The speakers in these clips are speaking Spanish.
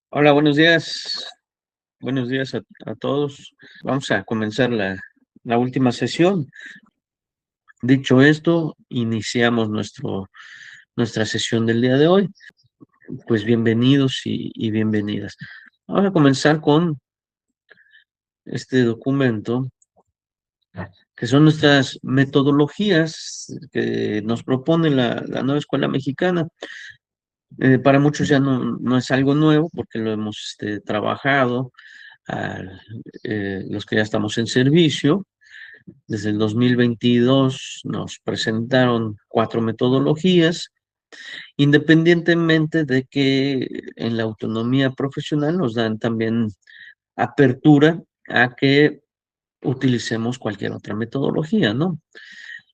Hola, buenos días. Buenos días a todos. Vamos a comenzar la última sesión. Dicho esto, iniciamos nuestra sesión del día de hoy. Pues bienvenidos y bienvenidas. Vamos a comenzar con este documento, que son nuestras metodologías que nos propone la nueva escuela mexicana. Para muchos ya no es algo nuevo porque lo hemos trabajado, los que ya estamos en servicio. Desde el 2022 nos presentaron 4 metodologías, independientemente de que en la autonomía profesional nos dan también apertura a que utilicemos cualquier otra metodología, ¿no?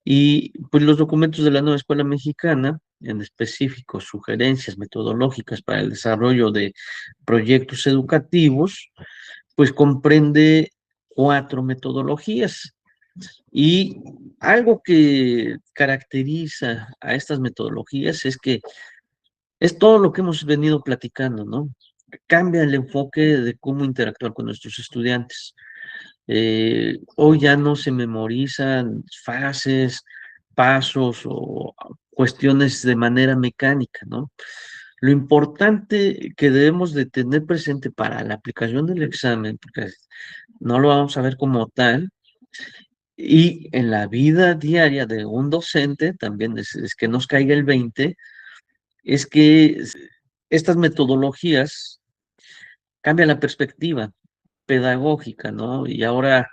Y pues los documentos de la nueva escuela mexicana, en específico sugerencias metodológicas para el desarrollo de proyectos educativos, pues comprende 4 metodologías. Y algo que caracteriza a estas metodologías es que es todo lo que hemos venido platicando, ¿no? Cambia el enfoque de cómo interactuar con nuestros estudiantes. Hoy ya no se memorizan fases, pasos o cuestiones de manera mecánica, ¿no? Lo importante que debemos de tener presente para la aplicación del examen, porque no lo vamos a ver como tal, y en la vida diaria de un docente, también es que nos caiga el 20, es que estas metodologías cambian la perspectiva pedagógica, ¿no? Y ahora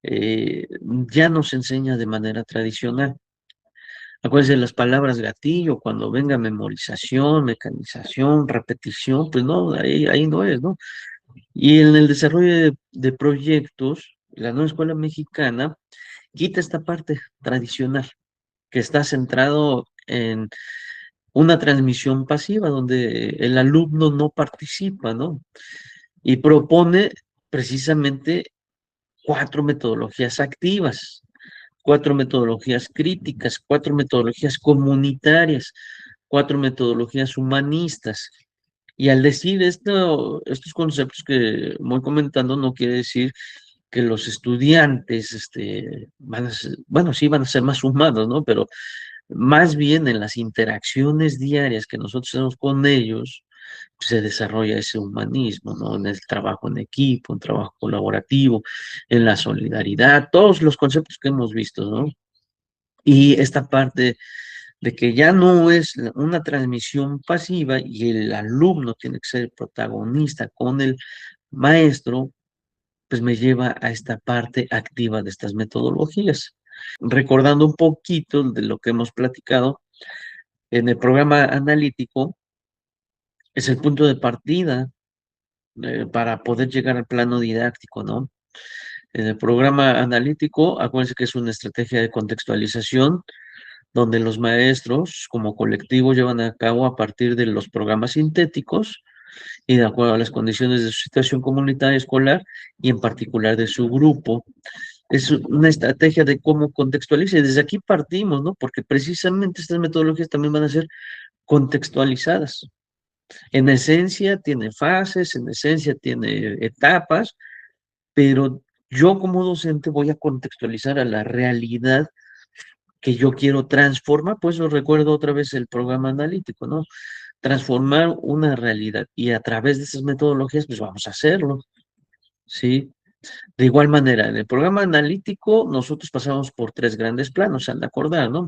ya no se enseña de manera tradicional. Acuérdense de las palabras gatillo, cuando venga memorización, mecanización, repetición, pues no, ahí no es, ¿no? Y en el desarrollo de proyectos, la nueva escuela mexicana quita esta parte tradicional, que está centrado en una transmisión pasiva, donde el alumno no participa, ¿no? Y propone precisamente 4 metodologías activas, 4 metodologías críticas, 4 metodologías comunitarias, 4 metodologías humanistas. Y al decir estos conceptos que voy comentando, no quiere decir que los estudiantes van a ser, bueno, sí van a ser más humanos, ¿no? Pero más bien en las interacciones diarias que nosotros tenemos con ellos, pues, se desarrolla ese humanismo, ¿no? En el trabajo en equipo, en trabajo colaborativo, en la solidaridad, todos los conceptos que hemos visto, ¿no? Y esta parte de que ya no es una transmisión pasiva y el alumno tiene que ser protagonista con el maestro, pues me lleva a esta parte activa de estas metodologías. Recordando un poquito de lo que hemos platicado, en el programa analítico es el punto de partida para poder llegar al plano didáctico, ¿no? En el programa analítico, acuérdense que es una estrategia de contextualización donde los maestros como colectivo llevan a cabo a partir de los programas sintéticos y de acuerdo a las condiciones de su situación comunitaria escolar y en particular de su grupo. Es una estrategia de cómo contextualizar. Y desde aquí partimos, ¿no? Porque precisamente estas metodologías también van a ser contextualizadas. En esencia tiene fases, en esencia tiene etapas, pero yo como docente voy a contextualizar a la realidad que yo quiero transformar, pues lo recuerdo otra vez el programa analítico, ¿no? Transformar una realidad y a través de esas metodologías, pues vamos a hacerlo, ¿sí? De igual manera, en el programa analítico nosotros pasamos por 3 grandes planos, se han de acordar, ¿no?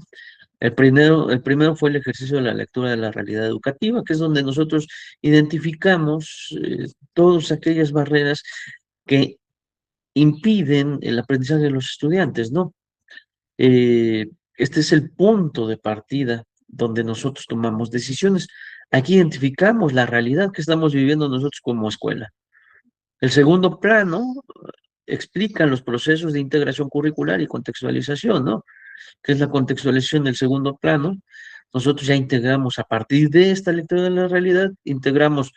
El primero fue el ejercicio de la lectura de la realidad educativa, que es donde nosotros identificamos todas aquellas barreras que impiden el aprendizaje de los estudiantes, ¿no? Este es el punto de partida donde nosotros tomamos decisiones. Aquí identificamos la realidad que estamos viviendo nosotros como escuela. El segundo plano explica los procesos de integración curricular y contextualización, ¿no? Que es la contextualización del segundo plano. Nosotros ya integramos a partir de esta lectura de la realidad, integramos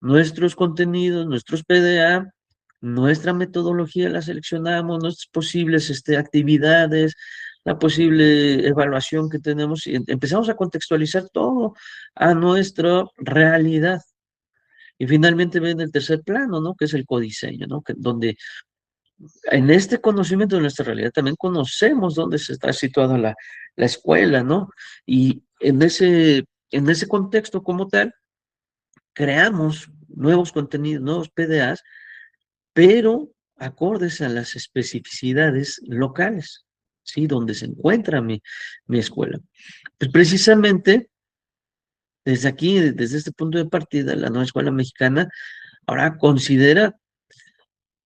nuestros contenidos, nuestros PDA, nuestra metodología la seleccionamos, nuestras posibles actividades, la posible evaluación que tenemos y empezamos a contextualizar todo a nuestra realidad. Y finalmente viene el tercer plano, ¿no? Que es el codiseño, ¿no? Donde en este conocimiento de nuestra realidad también conocemos dónde se está situada la escuela, ¿no? Y en ese contexto como tal, creamos nuevos contenidos, nuevos PDAs, pero acordes a las especificidades locales, ¿sí? Donde se encuentra mi escuela. Pues precisamente desde aquí, desde este punto de partida, la nueva escuela mexicana ahora considera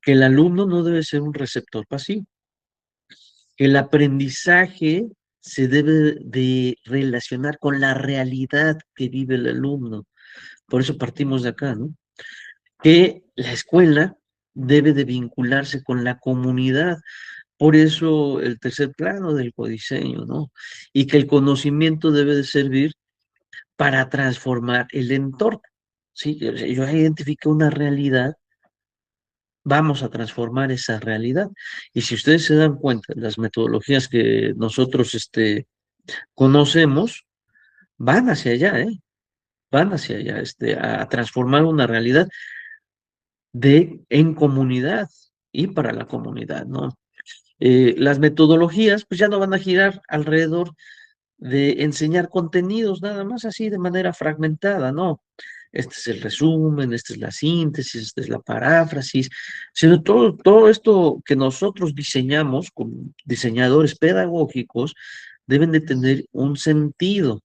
que el alumno no debe ser un receptor pasivo, que el aprendizaje se debe de relacionar con la realidad que vive el alumno. Por eso partimos de acá, ¿no? Que la escuela debe de vincularse con la comunidad. Por eso el tercer plano del codiseño, ¿no? Y que el conocimiento debe de servir para transformar el entorno. Sí, yo identifiqué una realidad, vamos a transformar esa realidad. Y si ustedes se dan cuenta, las metodologías que nosotros conocemos van hacia allá, ¿eh? Van hacia allá, a transformar una realidad en comunidad y para la comunidad, ¿no? Las metodologías, pues ya no van a girar alrededor de enseñar contenidos nada más así de manera fragmentada, ¿no? Este es el resumen, esta es la síntesis, esta es la paráfrasis, sino todo esto que nosotros diseñamos como diseñadores pedagógicos deben de tener un sentido.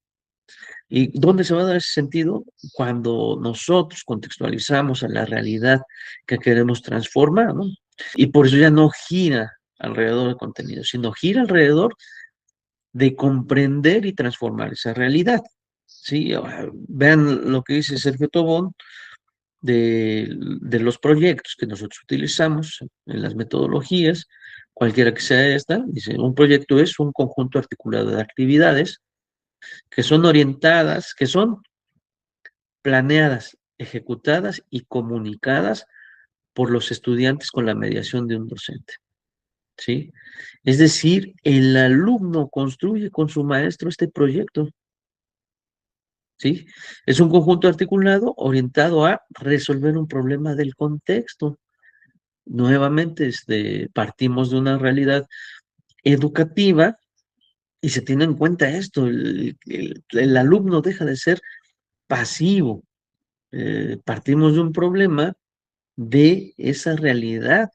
¿Y dónde se va a dar ese sentido? Cuando nosotros contextualizamos a la realidad que queremos transformar, ¿no? Y por eso ya no gira alrededor del contenido, sino gira alrededor de comprender y transformar esa realidad. ¿Sí? Vean lo que dice Sergio Tobón de los proyectos que nosotros utilizamos en las metodologías, cualquiera que sea esta, dice, un proyecto es un conjunto articulado de actividades que son orientadas, que son planeadas, ejecutadas y comunicadas por los estudiantes con la mediación de un docente. ¿Sí? Es decir, el alumno construye con su maestro este proyecto. ¿Sí? Es un conjunto articulado orientado a resolver un problema del contexto. Nuevamente, partimos de una realidad educativa y se tiene en cuenta esto, el alumno deja de ser pasivo. Partimos de un problema de esa realidad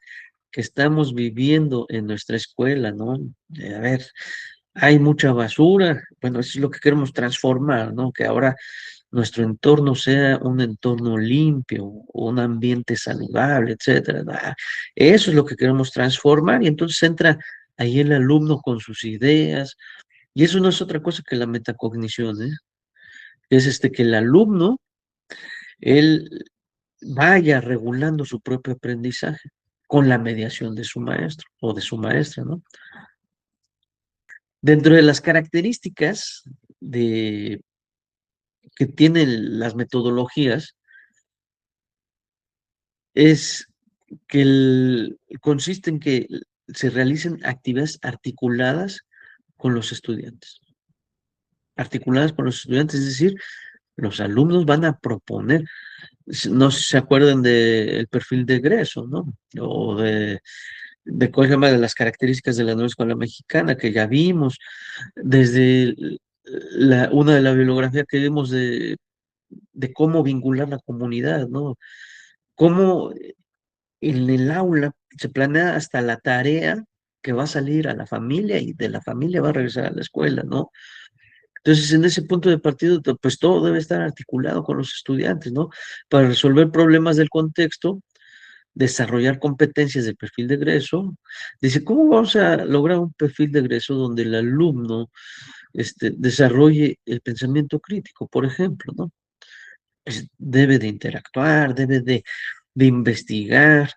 que estamos viviendo en nuestra escuela, ¿no? A ver, hay mucha basura, bueno, eso es lo que queremos transformar, ¿no? Que ahora nuestro entorno sea un entorno limpio, un ambiente saludable, etcétera. Eso es lo que queremos transformar y entonces entra ahí el alumno con sus ideas y eso no es otra cosa que la metacognición, ¿eh? Es que el alumno, él vaya regulando su propio aprendizaje con la mediación de su maestro o de su maestra, ¿no? Dentro de las características que tienen las metodologías es que consiste en que se realicen actividades con los estudiantes. Articuladas con los estudiantes, es decir, los alumnos van a proponer, no sé si se acuerdan del perfil de egreso, ¿no? O ¿cómo se llama? De las características de la nueva escuela mexicana que ya vimos, desde una de la bibliografía que vimos de cómo vincular la comunidad, ¿no? Cómo en el aula se planea hasta la tarea que va a salir a la familia y de la familia va a regresar a la escuela, ¿no? Entonces, en ese punto de partido, pues todo debe estar articulado con los estudiantes, ¿no? Para resolver problemas del contexto, desarrollar competencias del perfil de egreso. Dice, ¿cómo vamos a lograr un perfil de egreso donde el alumno desarrolle el pensamiento crítico, por ejemplo, ¿no? Pues debe de interactuar, debe de investigar,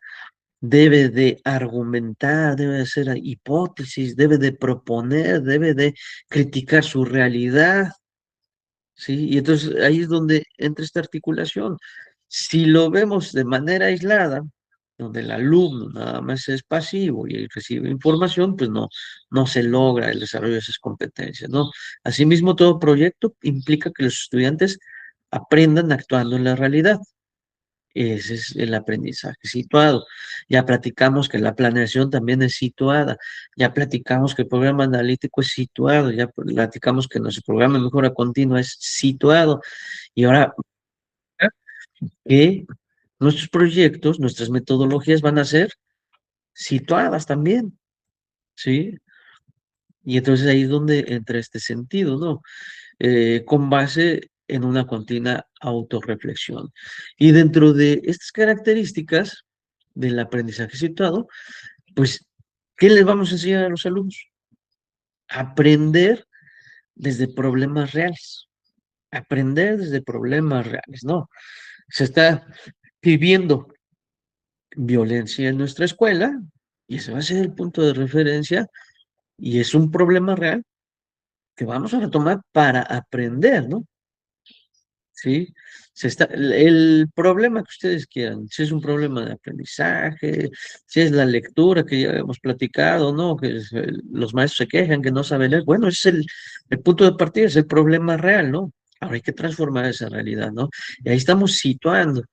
debe de argumentar, debe de hacer hipótesis, debe de proponer, debe de criticar su realidad, ¿sí? Y entonces ahí es donde entra esta articulación. Si lo vemos de manera aislada, donde el alumno nada más es pasivo y recibe información, pues no se logra el desarrollo de esas competencias, ¿no? Asimismo, todo proyecto implica que los estudiantes aprendan actuando en la realidad. Ese es el aprendizaje situado. Ya platicamos que la planeación también es situada. Ya platicamos que el programa analítico es situado. Ya platicamos que nuestro programa de mejora continua es situado. Y ahora que nuestros proyectos, nuestras metodologías van a ser situadas también, ¿sí? Y entonces ahí es donde entra este sentido, ¿no? Con base en una continua autorreflexión. Y dentro de estas características del aprendizaje situado, pues, ¿qué les vamos a enseñar a los alumnos? Aprender desde problemas reales. Aprender desde problemas reales, ¿no? Se está viviendo violencia en nuestra escuela y ese va a ser el punto de referencia y es un problema real que vamos a retomar para aprender, ¿no? ¿Sí? El problema que ustedes quieran, si es un problema de aprendizaje, si es la lectura que ya hemos platicado, ¿no? Los maestros se quejan que no saben leer. Bueno, ese es el punto de partida, es el problema real, ¿no? Ahora hay que transformar esa realidad, ¿no? Y ahí estamos situando.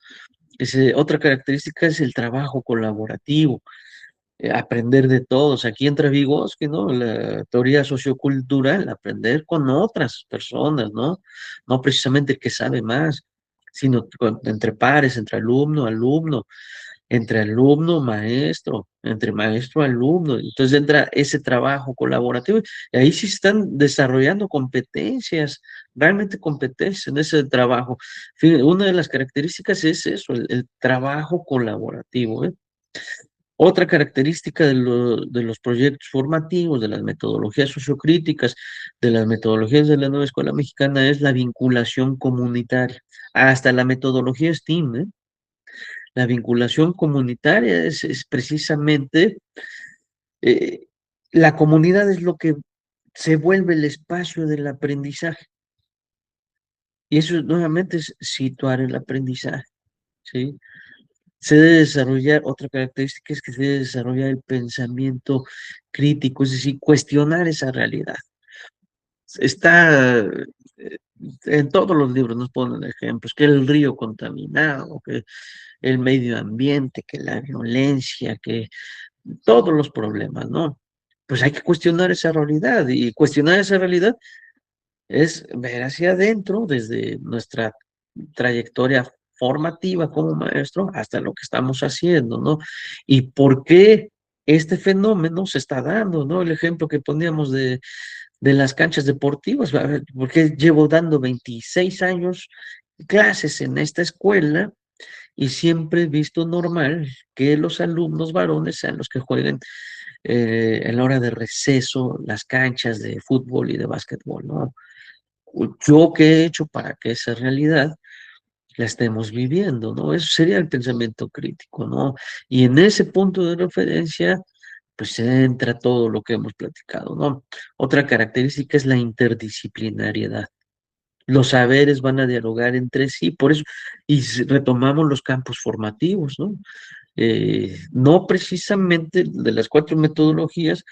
Otra característica es el trabajo colaborativo, aprender de todos. Aquí entra Vygotsky, ¿no? La teoría sociocultural, aprender con otras personas, ¿no? No precisamente el que sabe más, sino entre pares, entre alumno, alumno, entre alumno, maestro, entre maestro, alumno. Entonces entra ese trabajo colaborativo y ahí sí están desarrollando competencias, realmente competencias en ese trabajo. Fíjate, una de las características es eso, el trabajo colaborativo, ¿eh? Otra característica de los proyectos formativos, de las metodologías sociocríticas, de las metodologías de la nueva escuela mexicana es la vinculación comunitaria. Hasta la metodología STEAM, ¿eh? La vinculación comunitaria es precisamente, eh, la comunidad es lo que se vuelve el espacio del aprendizaje. Y eso nuevamente es situar el aprendizaje, ¿sí? Se debe desarrollar, otra característica es que se debe desarrollar el pensamiento crítico, es decir, cuestionar esa realidad. Está en todos los libros, nos ponen ejemplos, que el río contaminado, que el medio ambiente, que la violencia, que todos los problemas, ¿no? Pues hay que cuestionar esa realidad y cuestionar esa realidad es ver hacia adentro desde nuestra trayectoria formativa como maestro hasta lo que estamos haciendo, ¿no? Y por qué este fenómeno se está dando, ¿no? El ejemplo que poníamos de las canchas deportivas, a ver, porque llevo dando 26 años clases en esta escuela y siempre he visto normal que los alumnos varones sean los que jueguen en la hora de receso las canchas de fútbol y de básquetbol, ¿no? Yo qué he hecho para que esa realidad la estemos viviendo, ¿no? Eso sería el pensamiento crítico, ¿no? Y en ese punto de referencia, pues entra todo lo que hemos platicado, ¿no? Otra característica es la interdisciplinariedad. Los saberes van a dialogar entre sí, por eso, y retomamos los campos formativos, ¿no? No precisamente de las 4 metodologías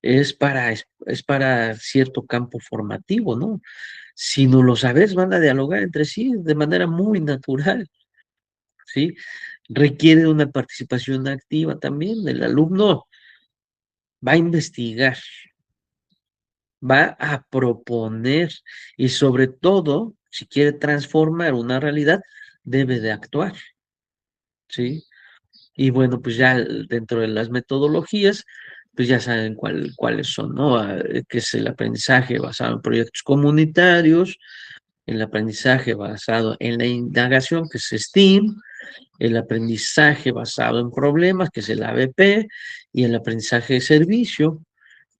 es para cierto campo formativo, ¿no? Sino los saberes van a dialogar entre sí de manera muy natural, ¿sí? Requiere una participación activa también. El alumno va a investigar, va a proponer y sobre todo, si quiere transformar una realidad, debe de actuar, ¿sí? Y bueno, pues ya dentro de las metodologías, pues ya saben cuáles son, ¿no? Que es el aprendizaje basado en proyectos comunitarios, el aprendizaje basado en la indagación, que es STEAM, el aprendizaje basado en problemas, que es el ABP, y el aprendizaje de servicio.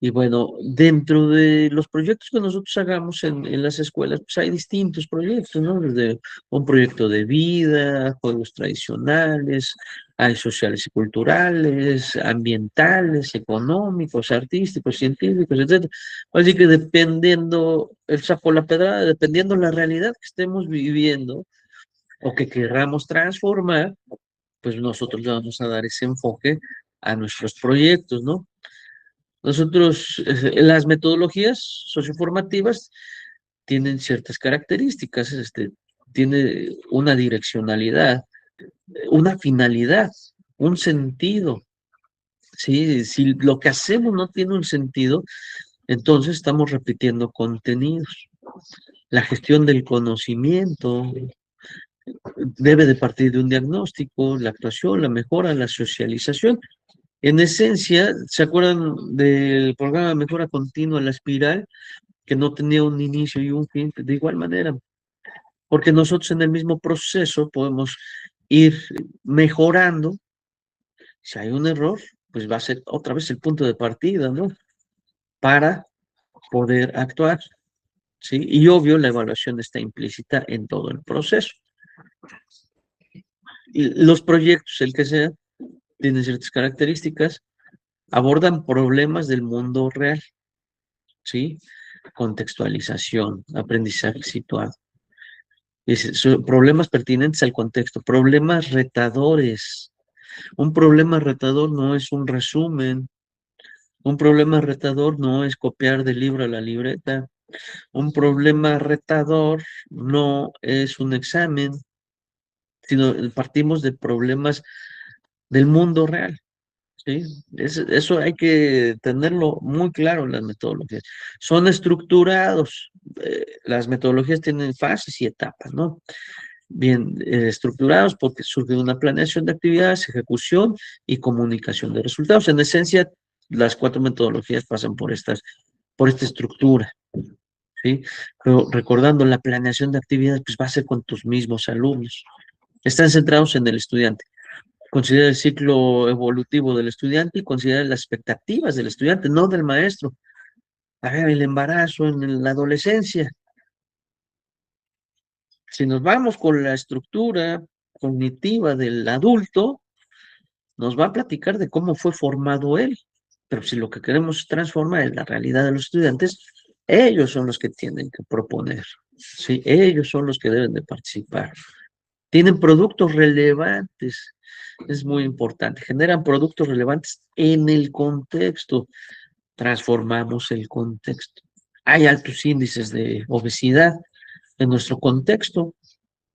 Y bueno, dentro de los proyectos que nosotros hagamos en las escuelas, pues hay distintos proyectos, ¿no? Desde un proyecto de vida, juegos tradicionales, hay sociales y culturales, ambientales, económicos, artísticos, científicos, etcétera. Así que dependiendo el saco la pedrada, dependiendo la realidad que estemos viviendo o que queramos transformar, pues nosotros le vamos a dar ese enfoque a nuestros proyectos, ¿no? Nosotros, las metodologías socioformativas tienen ciertas características, tiene una direccionalidad, una finalidad, un sentido. Sí, si lo que hacemos no tiene un sentido, entonces estamos repitiendo contenidos. La gestión del conocimiento debe de partir de un diagnóstico, la actuación, la mejora, la socialización. En esencia, ¿se acuerdan del programa de mejora continua, la espiral, que no tenía un inicio y un fin? De igual manera, porque nosotros en el mismo proceso podemos ir mejorando. Si hay un error, pues va a ser otra vez el punto de partida, ¿no? Para poder actuar, ¿sí? Y obvio, la evaluación está implícita en todo el proceso. Y los proyectos, el que sea, tienen ciertas características, abordan problemas del mundo real, ¿sí? Contextualización, aprendizaje situado. Son problemas pertinentes al contexto, problemas retadores. Un problema retador no es un resumen, un problema retador no es copiar del libro a la libreta, un problema retador no es un examen, sino partimos de problemas del mundo real. ¿Sí? Eso hay que tenerlo muy claro en las metodologías. Son estructurados. Las metodologías tienen fases y etapas, ¿no? Bien estructurados porque surge de una planeación de actividades, ejecución y comunicación de resultados. En esencia, las 4 metodologías pasan por esta estructura, ¿sí? Pero recordando, la planeación de actividades, pues va a ser con tus mismos alumnos. Están centrados en el estudiante. Considera el ciclo evolutivo del estudiante y considera las expectativas del estudiante, no del maestro. A ver, el embarazo en la adolescencia. Si nos vamos con la estructura cognitiva del adulto, nos va a platicar de cómo fue formado él. Pero si lo que queremos es transformar en la realidad de los estudiantes, ellos son los que tienen que proponer. ¿Sí? Ellos son los que deben de participar. Tienen productos relevantes, es muy importante. Generan productos relevantes en el contexto. Transformamos el contexto. Hay altos índices de obesidad en nuestro contexto.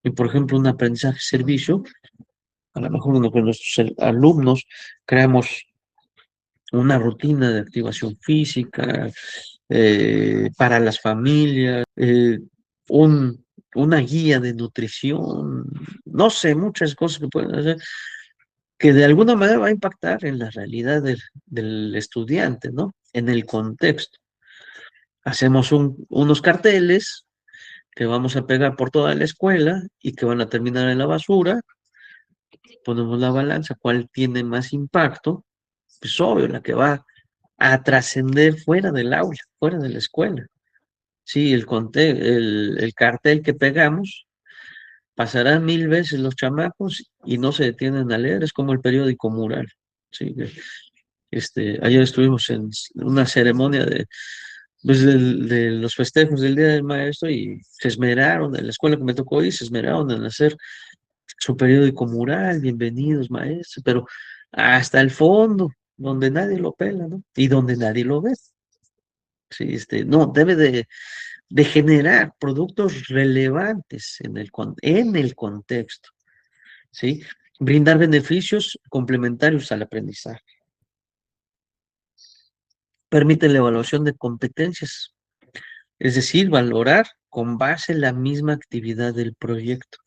Y, por ejemplo, un aprendizaje servicio, a lo mejor uno con nuestros alumnos creamos una rutina de activación física para las familias, un, una guía de nutrición, no sé, muchas cosas que pueden hacer que de alguna manera va a impactar en la realidad del estudiante, ¿no? En el contexto. Hacemos unos carteles que vamos a pegar por toda la escuela y que van a terminar en la basura. Ponemos la balanza, ¿cuál tiene más impacto? Pues obvio, la que va a trascender fuera del aula, fuera de la escuela. Sí, el cartel que pegamos pasarán 1000 veces los chamacos y no se detienen a leer, es como el periódico mural. Sí, ayer estuvimos en una ceremonia pues, de los festejos del Día del Maestro y se esmeraron, en la escuela que me tocó ir, se esmeraron en hacer su periódico mural, bienvenidos maestros, pero hasta el fondo, donde nadie lo pela, ¿no? Y donde nadie lo ve. Sí, no, debe de generar productos relevantes en el contexto, ¿sí? Brindar beneficios complementarios al aprendizaje. Permite la evaluación de competencias, es decir, valorar con base en la misma actividad del proyecto.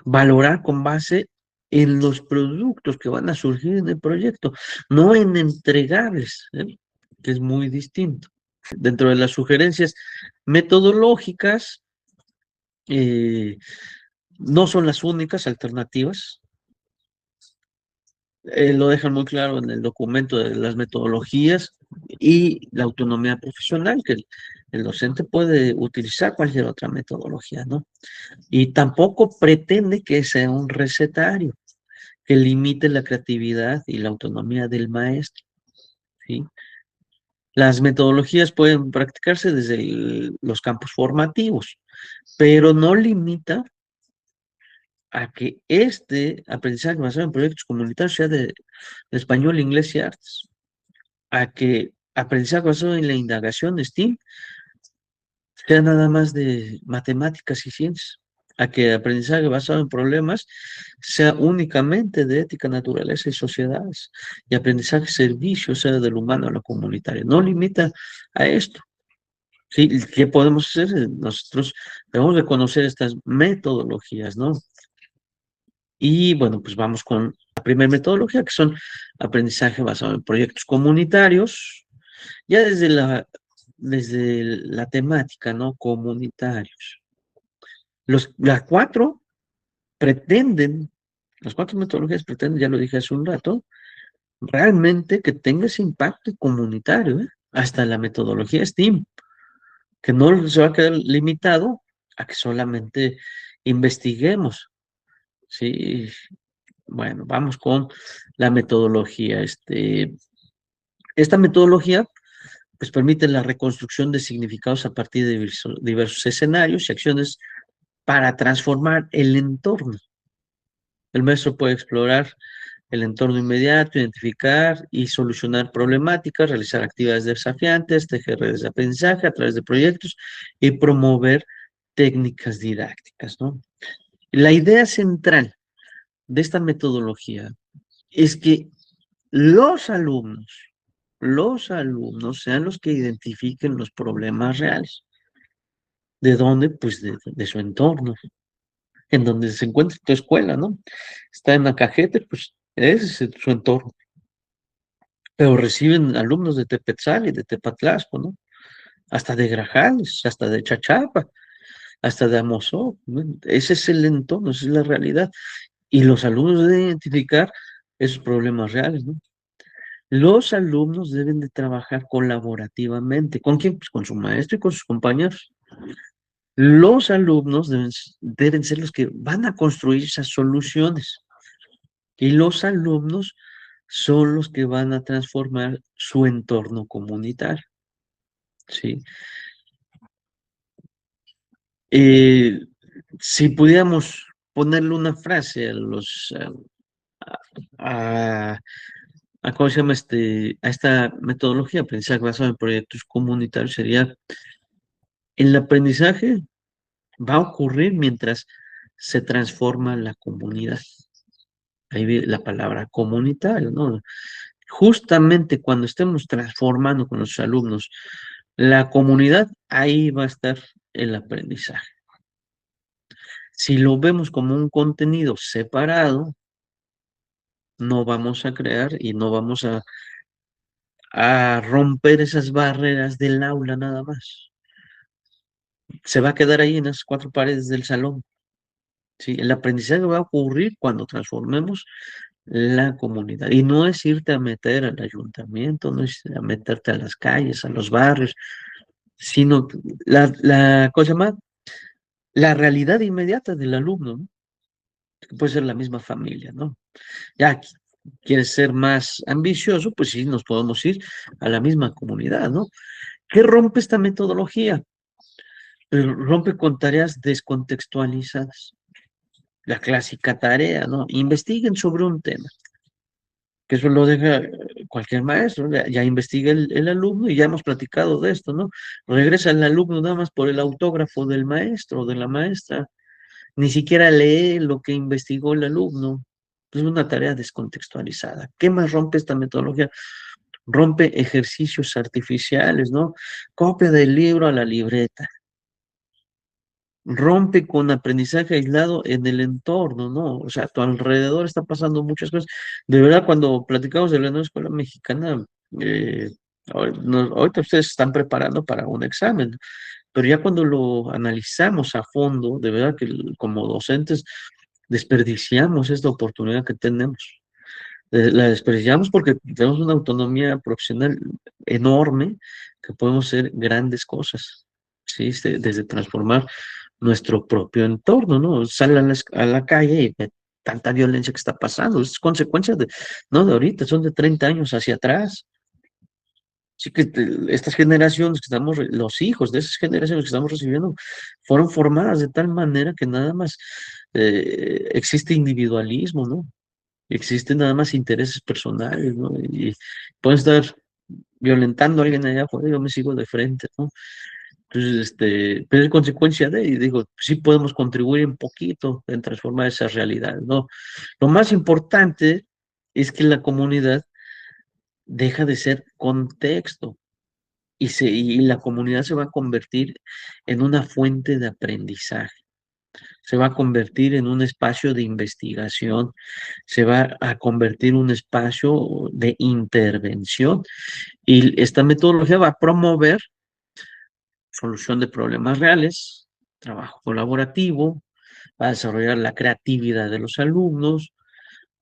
Valorar con base en los productos que van a surgir en el proyecto, no en entregables, ¿eh? Que es muy distinto. Dentro de las sugerencias metodológicas, eh, no son las únicas alternativas. Lo dejan muy claro en el documento de las metodologías y la autonomía profesional, que el docente puede utilizar cualquier otra metodología, ¿no? Y tampoco pretende que sea un recetario que limite la creatividad y la autonomía del maestro, ¿sí? Las metodologías pueden practicarse desde los campos formativos, pero no limita a que este aprendizaje basado en proyectos comunitarios sea de español, inglés y artes, a que aprendizaje basado en la indagación STEAM sea nada más de matemáticas y ciencias. a que el aprendizaje basado en problemas sea únicamente de ética, naturaleza y sociedades, y aprendizaje servicio sea del humano a lo comunitario. No limita a esto. ¿Sí? ¿Qué podemos hacer? Nosotros debemos de conocer estas metodologías, ¿no? Y bueno, pues vamos con la primera metodología, que son aprendizaje basado en proyectos comunitarios, ya desde la temática, ¿no? Comunitarios. Las cuatro pretenden, las cuatro metodologías pretenden, ya lo dije hace un rato, realmente que tenga ese impacto comunitario, ¿eh? Hasta la metodología STEAM, que no se va a quedar limitado a que solamente investiguemos, ¿sí? Bueno, vamos con la metodología. Esta metodología pues, permite la reconstrucción de significados a partir de diversos escenarios y acciones para transformar el entorno. El maestro puede explorar el entorno inmediato, identificar y solucionar problemáticas, realizar actividades desafiantes, tejer redes de aprendizaje a través de proyectos y promover técnicas didácticas, ¿no? La idea central de esta metodología es que los alumnos sean los que identifiquen los problemas reales. ¿De dónde? Pues de su entorno, en donde se encuentra tu escuela, ¿no? Está en Acajete, pues ese es su entorno. Pero reciben alumnos de Tepetzal y de Tepatlasco, ¿no? Hasta de Grajales, hasta de Chachapa, hasta de Amozoc, ¿no? Ese es el entorno, esa es la realidad. Y los alumnos deben identificar esos problemas reales, ¿no? Los alumnos deben de trabajar colaborativamente. ¿Con quién? Pues con su maestro y con sus compañeros. Los alumnos deben ser los que van a construir esas soluciones. Y los alumnos son los que van a transformar su entorno comunitario. ¿Sí? Eh, si pudiéramos ponerle una frase a, ¿cómo se llama a esta metodología, aprendizaje basado en proyectos comunitarios, sería: el aprendizaje va a ocurrir mientras se transforma la comunidad. Ahí viene la palabra comunitario, ¿no? Justamente cuando estemos transformando con los alumnos la comunidad, ahí va a estar el aprendizaje. Si lo vemos como un contenido separado, no vamos a crear y no vamos a romper esas barreras del aula nada más. Se va a quedar ahí en las cuatro paredes del salón. ¿Sí? El aprendizaje va a ocurrir cuando transformemos la comunidad. Y no es irte a meter al ayuntamiento, no es a meterte a las calles, a los barrios, sino la cosa más, la realidad inmediata del alumno, ¿no? Que puede ser la misma familia, ¿no? Ya quieres ser más ambicioso, pues sí, nos podemos ir a la misma comunidad, ¿no? ¿Qué rompe esta metodología? Rompe con tareas descontextualizadas. La clásica tarea, ¿no? Investiguen sobre un tema, que eso lo deja cualquier maestro, ya investiga el alumno y ya hemos platicado de esto, ¿no? Regresa el alumno nada más por el autógrafo del maestro o de la maestra, ni siquiera lee lo que investigó el alumno. Es una tarea descontextualizada. ¿Qué más rompe esta metodología? Rompe ejercicios artificiales, ¿no? Copia del libro a la libreta. Rompe con aprendizaje aislado en el entorno, ¿no? O sea, a tu alrededor está pasando muchas cosas. De verdad, cuando platicamos de la nueva escuela mexicana, eh, ahorita ustedes se están preparando para un examen, pero ya cuando lo analizamos a fondo, de verdad que como docentes desperdiciamos esta oportunidad que tenemos. La desperdiciamos porque tenemos una autonomía profesional enorme que podemos hacer grandes cosas, ¿sí? Desde transformar nuestro propio entorno, ¿no? Sale a la calle y ve tanta violencia que está pasando, es consecuencia no de ahorita, son de 30 años hacia atrás. Así que estas generaciones que estamos, los hijos de esas generaciones que estamos recibiendo, fueron formadas de tal manera que nada más existe individualismo, ¿no? Existen nada más intereses personales, ¿no? Y pueden estar violentando a alguien allá afuera, yo me sigo de frente, ¿no? Entonces, pero es consecuencia de, y digo, sí podemos contribuir un poquito en transformar esas realidades, ¿no? Lo más importante es que la comunidad deja de ser contexto y la comunidad se va a convertir en una fuente de aprendizaje, se va a convertir en un espacio de investigación, se va a convertir en un espacio de intervención y esta metodología va a promover solución de problemas reales, trabajo colaborativo, va a desarrollar la creatividad de los alumnos,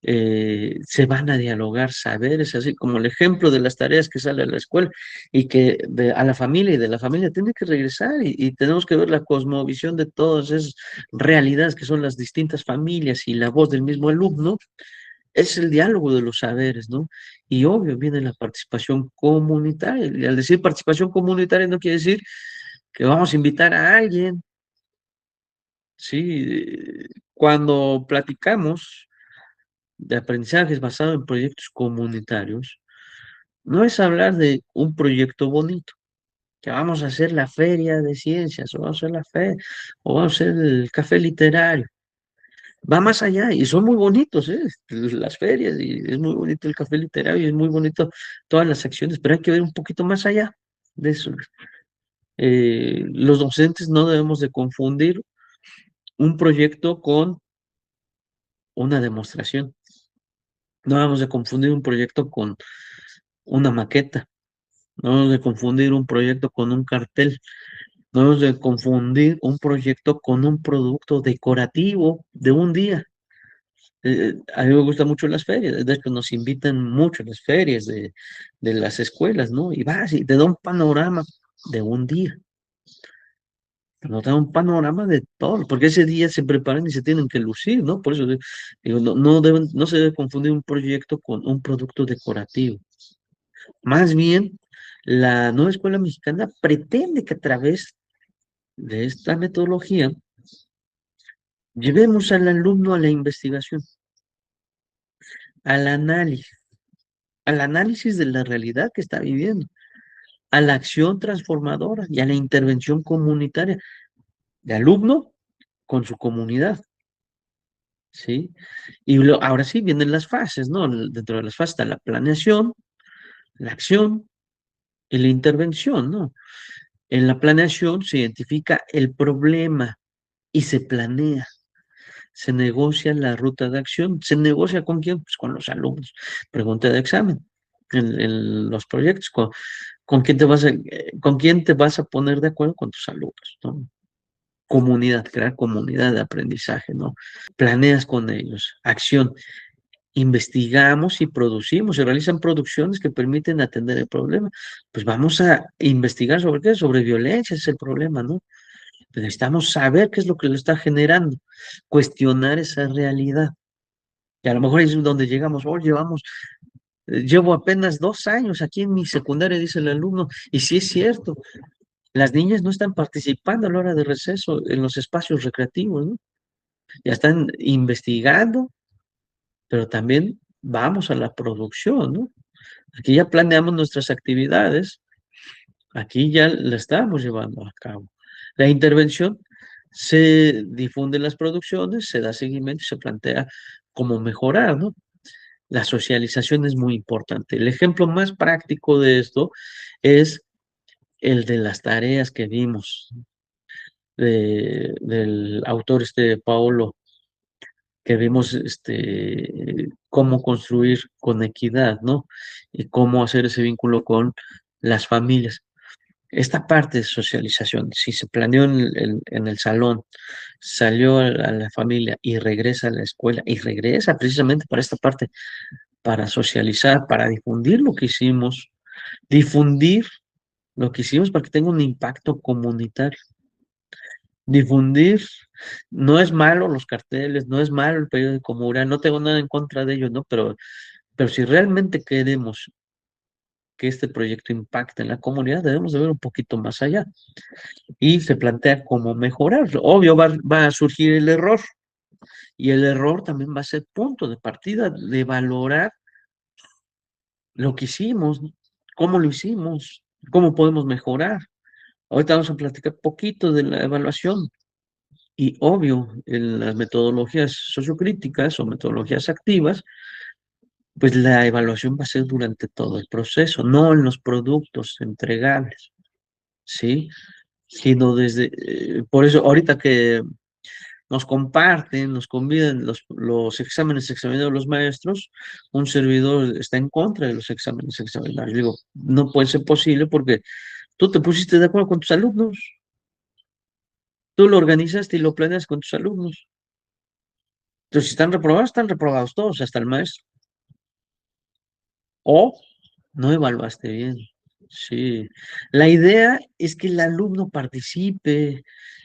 se van a dialogar saberes, así como el ejemplo de las tareas que sale a la escuela y que a la familia y de la familia tiene que regresar y tenemos que ver la cosmovisión de todas esas realidades que son las distintas familias y la voz del mismo alumno, es el diálogo de los saberes, ¿no? Y obvio viene la participación comunitaria. Y al decir participación comunitaria no quiere decir que vamos a invitar a alguien, ¿sí? Cuando platicamos de aprendizajes basados en proyectos comunitarios, no es hablar de un proyecto bonito, que vamos a hacer la feria de ciencias, o vamos a hacer la fe, o vamos a hacer el café literario. Va más allá, y son muy bonitos, ¿eh? Las ferias, y es muy bonito el café literario, y es muy bonito todas las acciones, pero hay que ver un poquito más allá de eso. Los docentes no debemos de confundir un proyecto con una demostración. No debemos de confundir un proyecto con una maqueta. No debemos de confundir un proyecto con un cartel. No debemos de confundir un proyecto con un producto decorativo de un día. A mí me gustan mucho las ferias, de hecho nos invitan mucho a las ferias de las escuelas, ¿no? Y vas y te da un panorama de un día, nos da un panorama de todo, porque ese día se preparan y se tienen que lucir, ¿no? Por eso digo, no se debe confundir un proyecto con un producto decorativo. Más bien, la nueva escuela mexicana pretende que a través de esta metodología llevemos al alumno a la investigación, al análisis, al análisis de la realidad que está viviendo, a la acción transformadora y a la intervención comunitaria de alumno con su comunidad, ¿sí? Y ahora sí vienen las fases, ¿no? Dentro de las fases está la planeación, la acción y la intervención, ¿no? En la planeación se identifica el problema y se planea. Se negocia la ruta de acción. ¿Se negocia con quién? Pues con los alumnos. Pregunta de examen. En los proyectos, con quién te vas a poner de acuerdo con tus alumnos, ¿no? Comunidad, crear comunidad de aprendizaje, ¿no? Planeas con ellos. Acción. Investigamos y producimos, se realizan producciones que permiten atender el problema. Pues vamos a investigar sobre qué, sobre violencia, ese es el problema, ¿no? Necesitamos saber qué es lo que lo está generando, cuestionar esa realidad. Y a lo mejor es donde llegamos, oye, vamos, llevo apenas 2 años aquí en mi secundaria, dice el alumno, y sí es cierto, las niñas no están participando a la hora de receso en los espacios recreativos, ¿no? Ya están investigando, pero también vamos a la producción, ¿no? Aquí ya planeamos nuestras actividades, aquí ya la estamos llevando a cabo. La intervención se difunde en las producciones, se da seguimiento y se plantea cómo mejorar, ¿no? La socialización es muy importante. El ejemplo más práctico de esto es el de las tareas que vimos del autor Paolo, que vimos cómo construir con equidad, ¿no? Y cómo hacer ese vínculo con las familias. Esta parte de socialización, si se planeó en el salón, salió a la familia y regresa a la escuela y regresa precisamente para esta parte, para socializar, para difundir lo que hicimos, difundir lo que hicimos para que tenga un impacto comunitario. Difundir, no es malo los carteles, no es malo el periódico mural, no tengo nada en contra de ellos, ¿no? Pero si realmente queremos que este proyecto impacte en la comunidad, debemos de ver un poquito más allá. Y se plantea cómo mejorar. Obvio, va a surgir el error, y el error también va a ser punto de partida de valorar lo que hicimos, cómo lo hicimos, cómo podemos mejorar. Ahorita vamos a platicar poquito de la evaluación. Y obvio, en las metodologías sociocríticas o metodologías activas, pues la evaluación va a ser durante todo el proceso, no en los productos entregables, ¿sí? Sino desde, por eso ahorita que nos comparten, nos convidan los exámenes examinados de los maestros, un servidor está en contra de los exámenes examinados. Digo, no puede ser posible porque tú te pusiste de acuerdo con tus alumnos, tú lo organizaste y lo planeas con tus alumnos. Entonces, si están reprobados todos, hasta el maestro. O no evaluaste bien. Sí. La idea es que el alumno participe,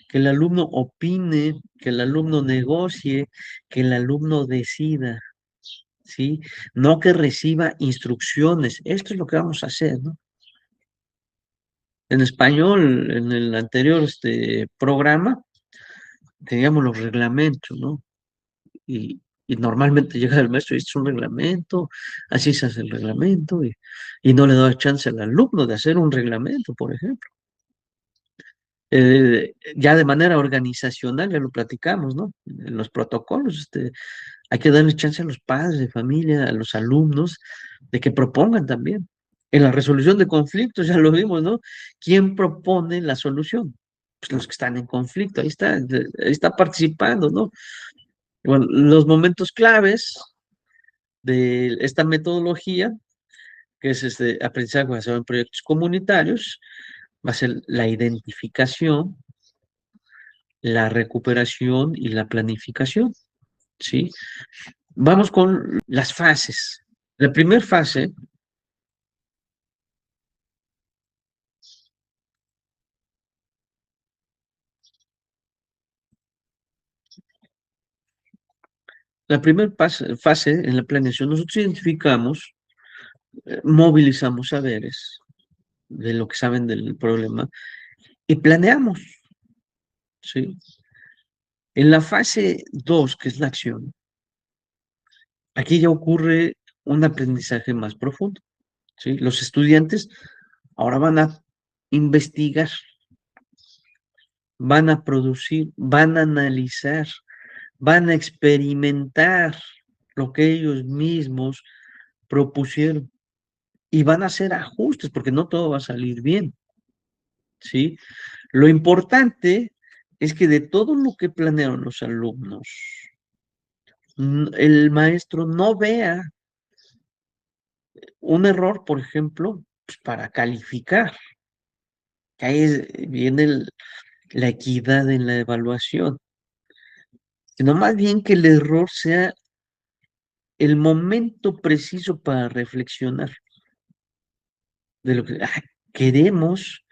que el alumno opine, que el alumno negocie, que el alumno decida, ¿sí? No que reciba instrucciones. Esto es lo que vamos a hacer, ¿no? En español, en el anterior programa, teníamos los reglamentos, ¿no? Y normalmente llega el maestro y dice, es un reglamento, así se hace el reglamento, y no le da chance al alumno de hacer un reglamento, por ejemplo. Ya de manera organizacional, ya lo platicamos, ¿no? En los protocolos, hay que darle chance a los padres de familia, a los alumnos, de que propongan también. En la resolución de conflictos, ya lo vimos, ¿no? ¿Quién propone la solución? Pues los que están en conflicto, ahí está participando, ¿no? Bueno, los momentos claves de esta metodología, que es este aprendizaje basado en proyectos comunitarios, va a ser la identificación, la recuperación y la planificación, ¿sí? Vamos con las fases. La primera fase, fase en la planeación, nosotros identificamos, movilizamos saberes de lo que saben del problema y planeamos, ¿sí? En la fase 2, que es la acción, aquí ya ocurre un aprendizaje más profundo, ¿sí? Los estudiantes ahora van a investigar, van a producir, van a analizar, van a experimentar lo que ellos mismos propusieron y van a hacer ajustes porque no todo va a salir bien, ¿sí? Lo importante es que de todo lo que planearon los alumnos, el maestro no vea un error, por ejemplo, pues, para calificar, que ahí viene la equidad en la evaluación, sino más bien que el error sea el momento preciso para reflexionar de lo que queremos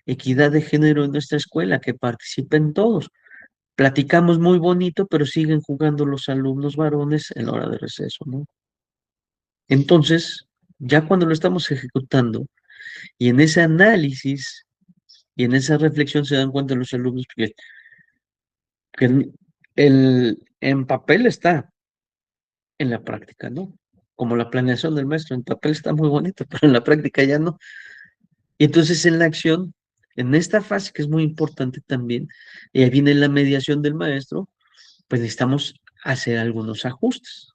equidad de género en nuestra escuela, que participen todos. Platicamos muy bonito, pero siguen jugando los alumnos varones en la hora de receso, ¿no? Entonces, ya cuando lo estamos ejecutando y en ese análisis y en esa reflexión se dan cuenta los alumnos que en papel está, en la práctica, ¿no? Como la planeación del maestro, en papel está muy bonito, pero en la práctica ya no. Y entonces en la acción, en esta fase que es muy importante también, y ahí viene la mediación del maestro, pues necesitamos hacer algunos ajustes.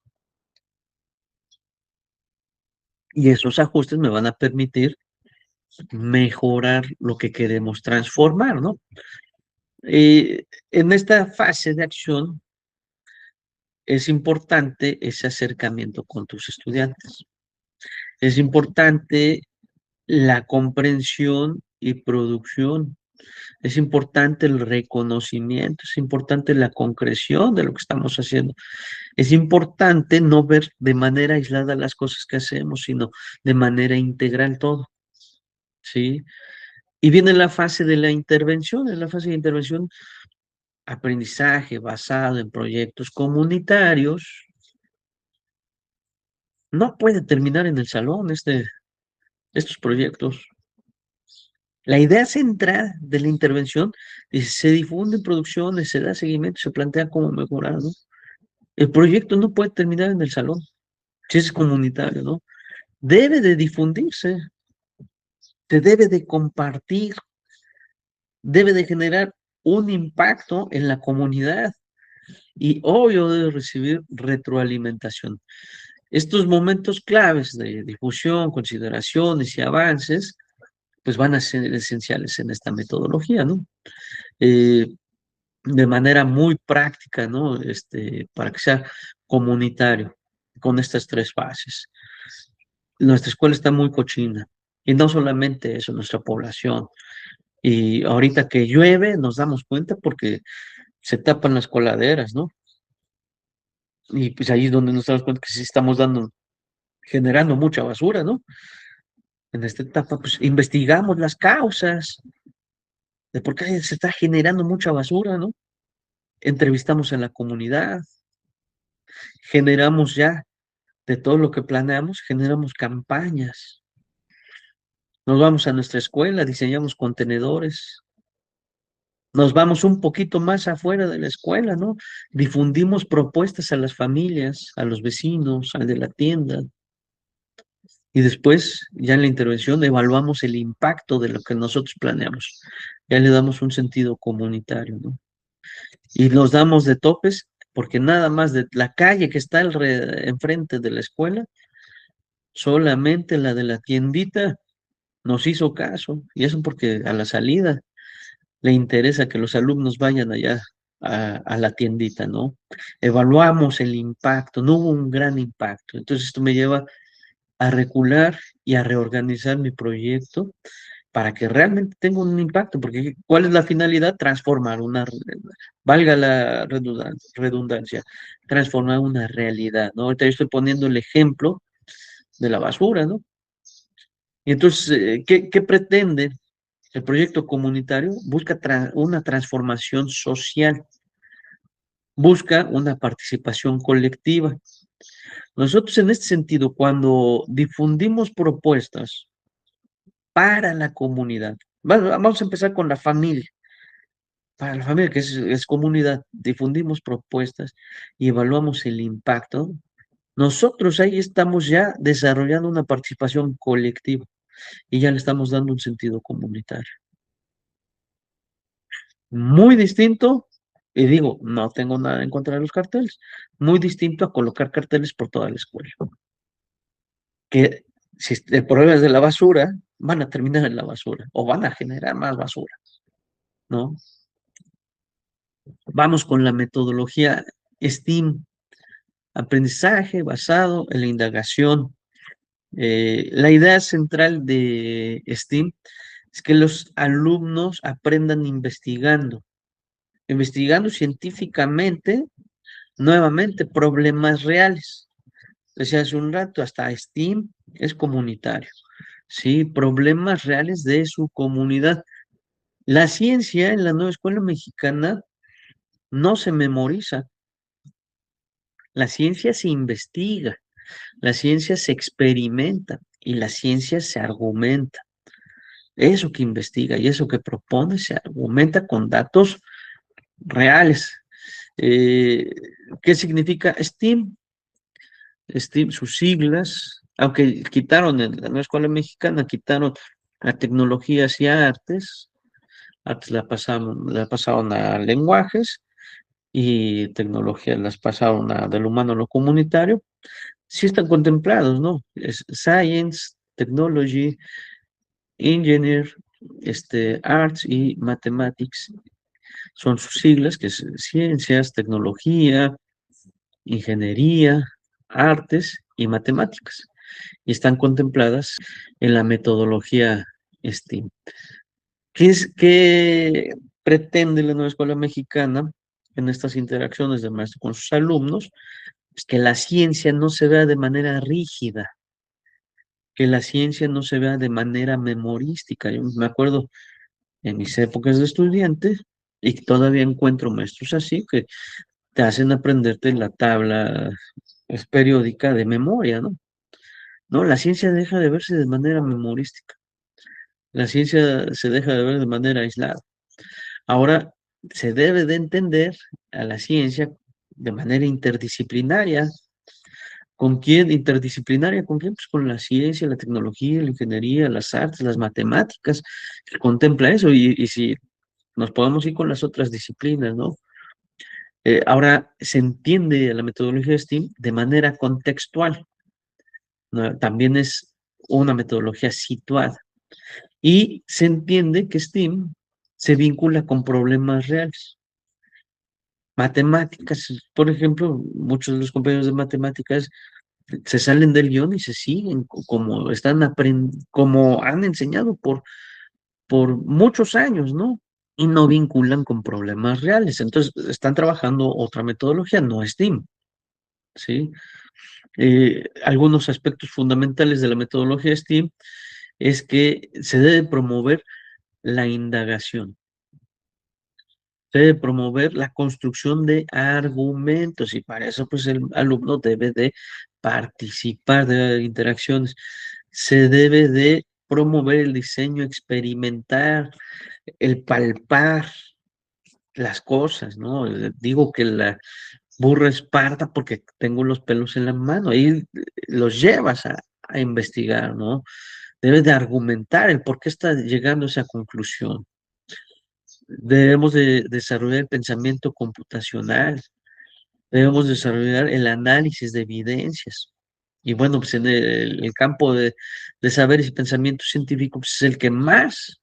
Y esos ajustes me van a permitir mejorar lo que queremos transformar, ¿no? En esta fase de acción es importante ese acercamiento con tus estudiantes. Es importante la comprensión y producción. Es importante el reconocimiento, es importante la concreción de lo que estamos haciendo. Es importante no ver de manera aislada las cosas que hacemos, sino de manera integral todo, ¿sí? Y viene la fase de la intervención. En la fase de intervención, aprendizaje basado en proyectos comunitarios, no puede terminar en el salón estos proyectos. La idea central de la intervención es, se difunde en producciones, se da seguimiento, se plantea cómo mejorar, ¿no? El proyecto no puede terminar en el salón, si es comunitario, ¿no? Debe de difundirse, se debe de compartir, debe de generar un impacto en la comunidad y obvio debe recibir retroalimentación. Estos momentos claves de difusión, consideraciones y avances, pues van a ser esenciales en esta metodología, ¿no? Eh, de manera muy práctica, ¿no? Para que sea comunitario, con estas tres fases. Nuestra escuela está muy cochina, y no solamente eso, nuestra población. Y ahorita que llueve, nos damos cuenta porque se tapan las coladeras, ¿no? Y pues ahí es donde nos damos cuenta que sí estamos generando mucha basura, ¿no? En esta etapa, pues investigamos las causas de por qué se está generando mucha basura, ¿no? Entrevistamos a la comunidad, generamos ya de todo lo que planeamos, generamos campañas. Nos vamos a nuestra escuela, diseñamos contenedores, nos vamos un poquito más afuera de la escuela, ¿no? Difundimos propuestas a las familias, a los vecinos, al de la tienda. Y después, ya en la intervención, evaluamos el impacto de lo que nosotros planeamos. Ya le damos un sentido comunitario, ¿no? Y nos damos de topes, porque nada más de la calle que está enfrente de la escuela, solamente la de la tiendita nos hizo caso. Y eso porque a la salida le interesa que los alumnos vayan allá a la tiendita, ¿no? Evaluamos el impacto, no hubo un gran impacto. Entonces esto me lleva a recular y a reorganizar mi proyecto para que realmente tenga un impacto, porque ¿cuál es la finalidad? Transformar valga la redundancia, transformar una realidad, ¿no? Ahorita yo estoy poniendo el ejemplo de la basura, ¿no? Y entonces, ¿qué pretende? El proyecto comunitario busca una transformación social, busca una participación colectiva. Nosotros en este sentido, cuando difundimos propuestas para la comunidad, vamos a empezar con la familia. Para la familia, que es comunidad, difundimos propuestas y evaluamos el impacto. Nosotros ahí estamos ya desarrollando una participación colectiva y ya le estamos dando un sentido comunitario. Muy distinto, y digo, no tengo nada en contra de los carteles, muy distinto a colocar carteles por toda la escuela. Que si el problema es de la basura, van a terminar en la basura o van a generar más basura, ¿no? Vamos con la metodología STEAM, aprendizaje basado en la indagación. La idea central de STEAM es que los alumnos aprendan investigando científicamente, nuevamente, problemas reales. Decía hace un rato, hasta STEAM es comunitario, ¿sí? Problemas reales de su comunidad. La ciencia en la nueva escuela mexicana no se memoriza, la ciencia se investiga, la ciencia se experimenta y la ciencia se argumenta. Eso que investiga y eso que propone se argumenta con datos reales. Eh, ¿Qué significa STEAM? STEAM, sus siglas, aunque quitaron en la nueva escuela mexicana, quitaron a tecnologías y a artes, artes la pasaron a lenguajes y tecnologías las pasaron a del humano a lo comunitario, sí están contemplados, ¿no? Es Science, Technology, Engineer, Arts y Mathematics, son sus siglas, que es ciencias, tecnología, ingeniería, artes y matemáticas, y están contempladas en la metodología STEAM. ¿Qué pretende la nueva escuela mexicana en estas interacciones de maestro con sus alumnos? Es que la ciencia no se vea de manera rígida, que la ciencia no se vea de manera memorística. Yo me acuerdo en mis épocas de estudiante, y todavía encuentro maestros así, que te hacen aprenderte la tabla periódica de memoria, ¿no? No, la ciencia deja de verse de manera memorística. La ciencia se deja de ver de manera aislada. Ahora, se debe de entender a la ciencia de manera interdisciplinaria. ¿Con quién? Interdisciplinaria, ¿con quién? Pues con la ciencia, la tecnología, la ingeniería, las artes, las matemáticas, que contempla eso. Y si nos podemos ir con las otras disciplinas, ¿no? Ahora se entiende la metodología de STEAM de manera contextual, ¿no? También es una metodología situada. Y se entiende que STEAM se vincula con problemas reales. Matemáticas, por ejemplo, muchos de los compañeros de matemáticas se salen del guión y se siguen como como han enseñado por muchos años, ¿no? Y no vinculan con problemas reales. Entonces, están trabajando otra metodología, no STEAM, ¿sí? Algunos aspectos fundamentales de la metodología STEAM es que se debe promover la indagación, se debe promover la construcción de argumentos y para eso pues el alumno debe de participar de interacciones, se debe de promover el diseño experimental, el palpar las cosas, ¿no? Digo que la burra es parda porque tengo los pelos en la mano, ahí los llevas a investigar, ¿no? Debes de argumentar el por qué está llegando a esa conclusión. Debemos de desarrollar el pensamiento computacional, debemos desarrollar el análisis de evidencias. Y bueno, pues en el campo de saberes y pensamiento científico, pues es el que más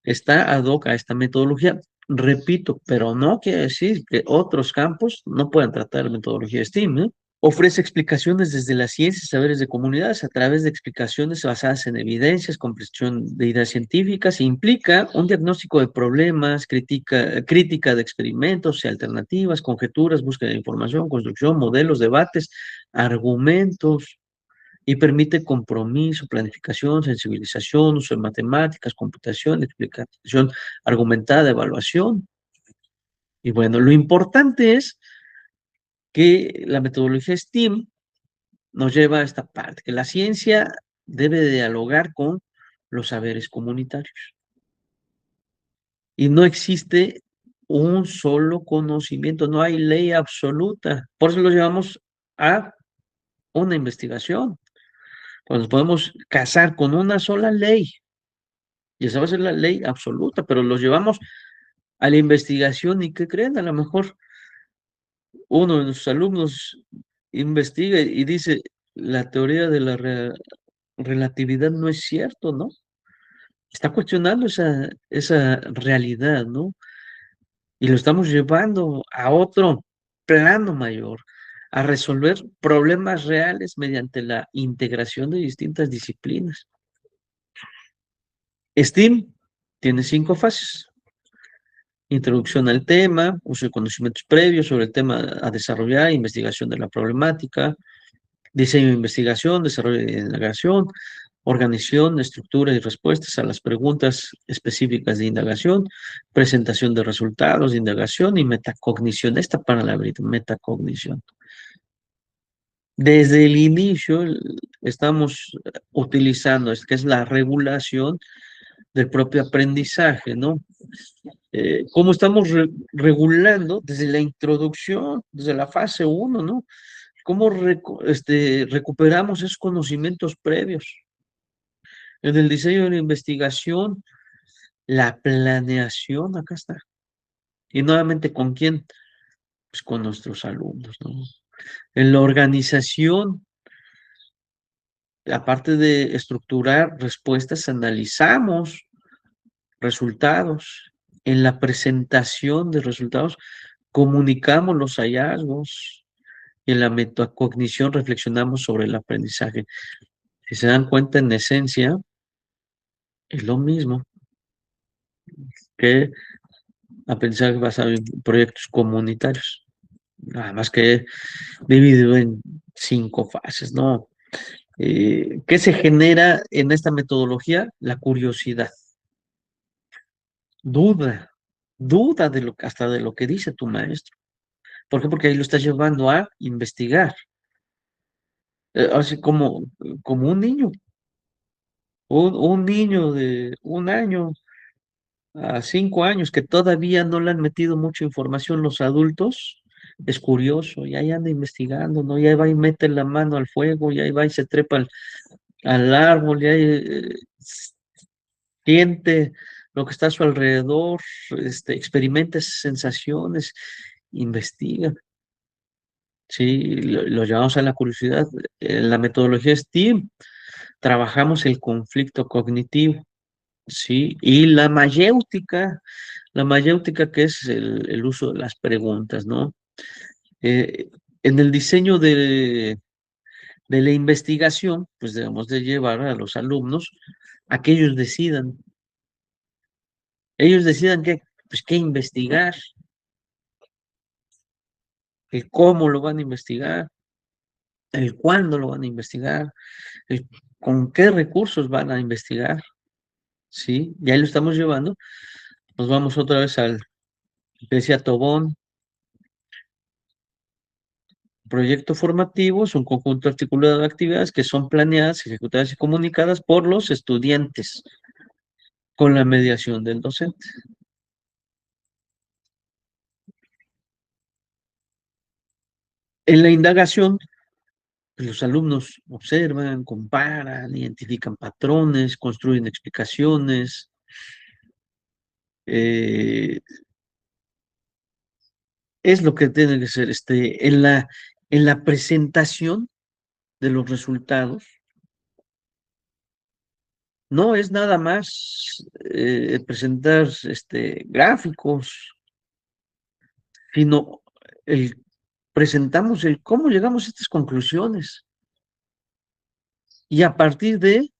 está ad hoc a esta metodología. Repito, pero no quiere decir que otros campos no puedan tratar la metodología STEAM, ¿eh? Ofrece explicaciones desde la ciencia y saberes de comunidades a través de explicaciones basadas en evidencias, comprensión de ideas científicas, e implica un diagnóstico de problemas, crítica de experimentos y alternativas, conjeturas, búsqueda de información, construcción, modelos, debates, argumentos, y permite compromiso, planificación, sensibilización, uso de matemáticas, computación, explicación argumentada, evaluación. Y bueno, lo importante es que la metodología STEAM nos lleva a esta parte, que la ciencia debe de dialogar con los saberes comunitarios. Y no existe un solo conocimiento, no hay ley absoluta. Por eso lo llevamos a una investigación. Pues nos podemos casar con una sola ley, y esa va a ser la ley absoluta, pero los llevamos a la investigación y ¿qué creen? A lo mejor uno de nuestros alumnos investiga y dice, la teoría de la relatividad no es cierto, ¿no? Está cuestionando esa realidad, ¿no? Y lo estamos llevando a otro plano mayor, a resolver problemas reales mediante la integración de distintas disciplinas. STEAM tiene 5 fases. Introducción al tema, uso de conocimientos previos sobre el tema a desarrollar, investigación de la problemática, diseño de investigación, desarrollo de indagación, organización, estructura y respuestas a las preguntas específicas de indagación, presentación de resultados de indagación y metacognición. Esta palabrita, metacognición. Desde el inicio estamos utilizando, que es la regulación del propio aprendizaje, ¿no? Cómo estamos regulando desde la introducción, desde la fase uno, ¿no? Cómo recuperamos esos conocimientos previos. En el diseño de la investigación, la planeación, acá está. Y nuevamente, ¿con quién? Pues con nuestros alumnos, ¿no? En la organización, aparte de estructurar respuestas, analizamos resultados. En la presentación de resultados, comunicamos los hallazgos. Y en la metacognición reflexionamos sobre el aprendizaje. Si se dan cuenta, en esencia, es lo mismo que aprendizaje basado en proyectos comunitarios. Nada más que dividido en 5 fases, ¿no? ¿Qué se genera en esta metodología? La curiosidad, duda, duda de hasta de lo que dice tu maestro. ¿Por qué? Porque ahí lo estás llevando a investigar. Así como un niño de 1 año a 5 años que todavía no le han metido mucha información los adultos, es curioso, y ahí anda investigando, ¿no? Y ahí va y mete la mano al fuego, y ahí va y se trepa al árbol, y ahí siente lo que está a su alrededor, experimenta esas sensaciones, investiga. Sí, lo llevamos a la curiosidad. En la metodología STEAM trabajamos el conflicto cognitivo, ¿sí? Y la mayéutica que es el uso de las preguntas, ¿no? Eh, en el diseño de la investigación, pues debemos de llevar a los alumnos a que ellos decidan qué, pues, qué investigar, el cómo lo van a investigar, el cuándo lo van a investigar, el con qué recursos van a investigar, ¿sí? Y ahí lo estamos llevando. Nos vamos otra vez al, decía Tobón, proyecto formativo es un conjunto articulado de actividades que son planeadas, ejecutadas y comunicadas por los estudiantes con la mediación del docente. En la indagación, pues, los alumnos observan, comparan, identifican patrones, construyen explicaciones, eh, es lo que tiene que ser en la presentación de los resultados. No es nada más presentar gráficos, sino el, presentamos el cómo llegamos a estas conclusiones y a partir de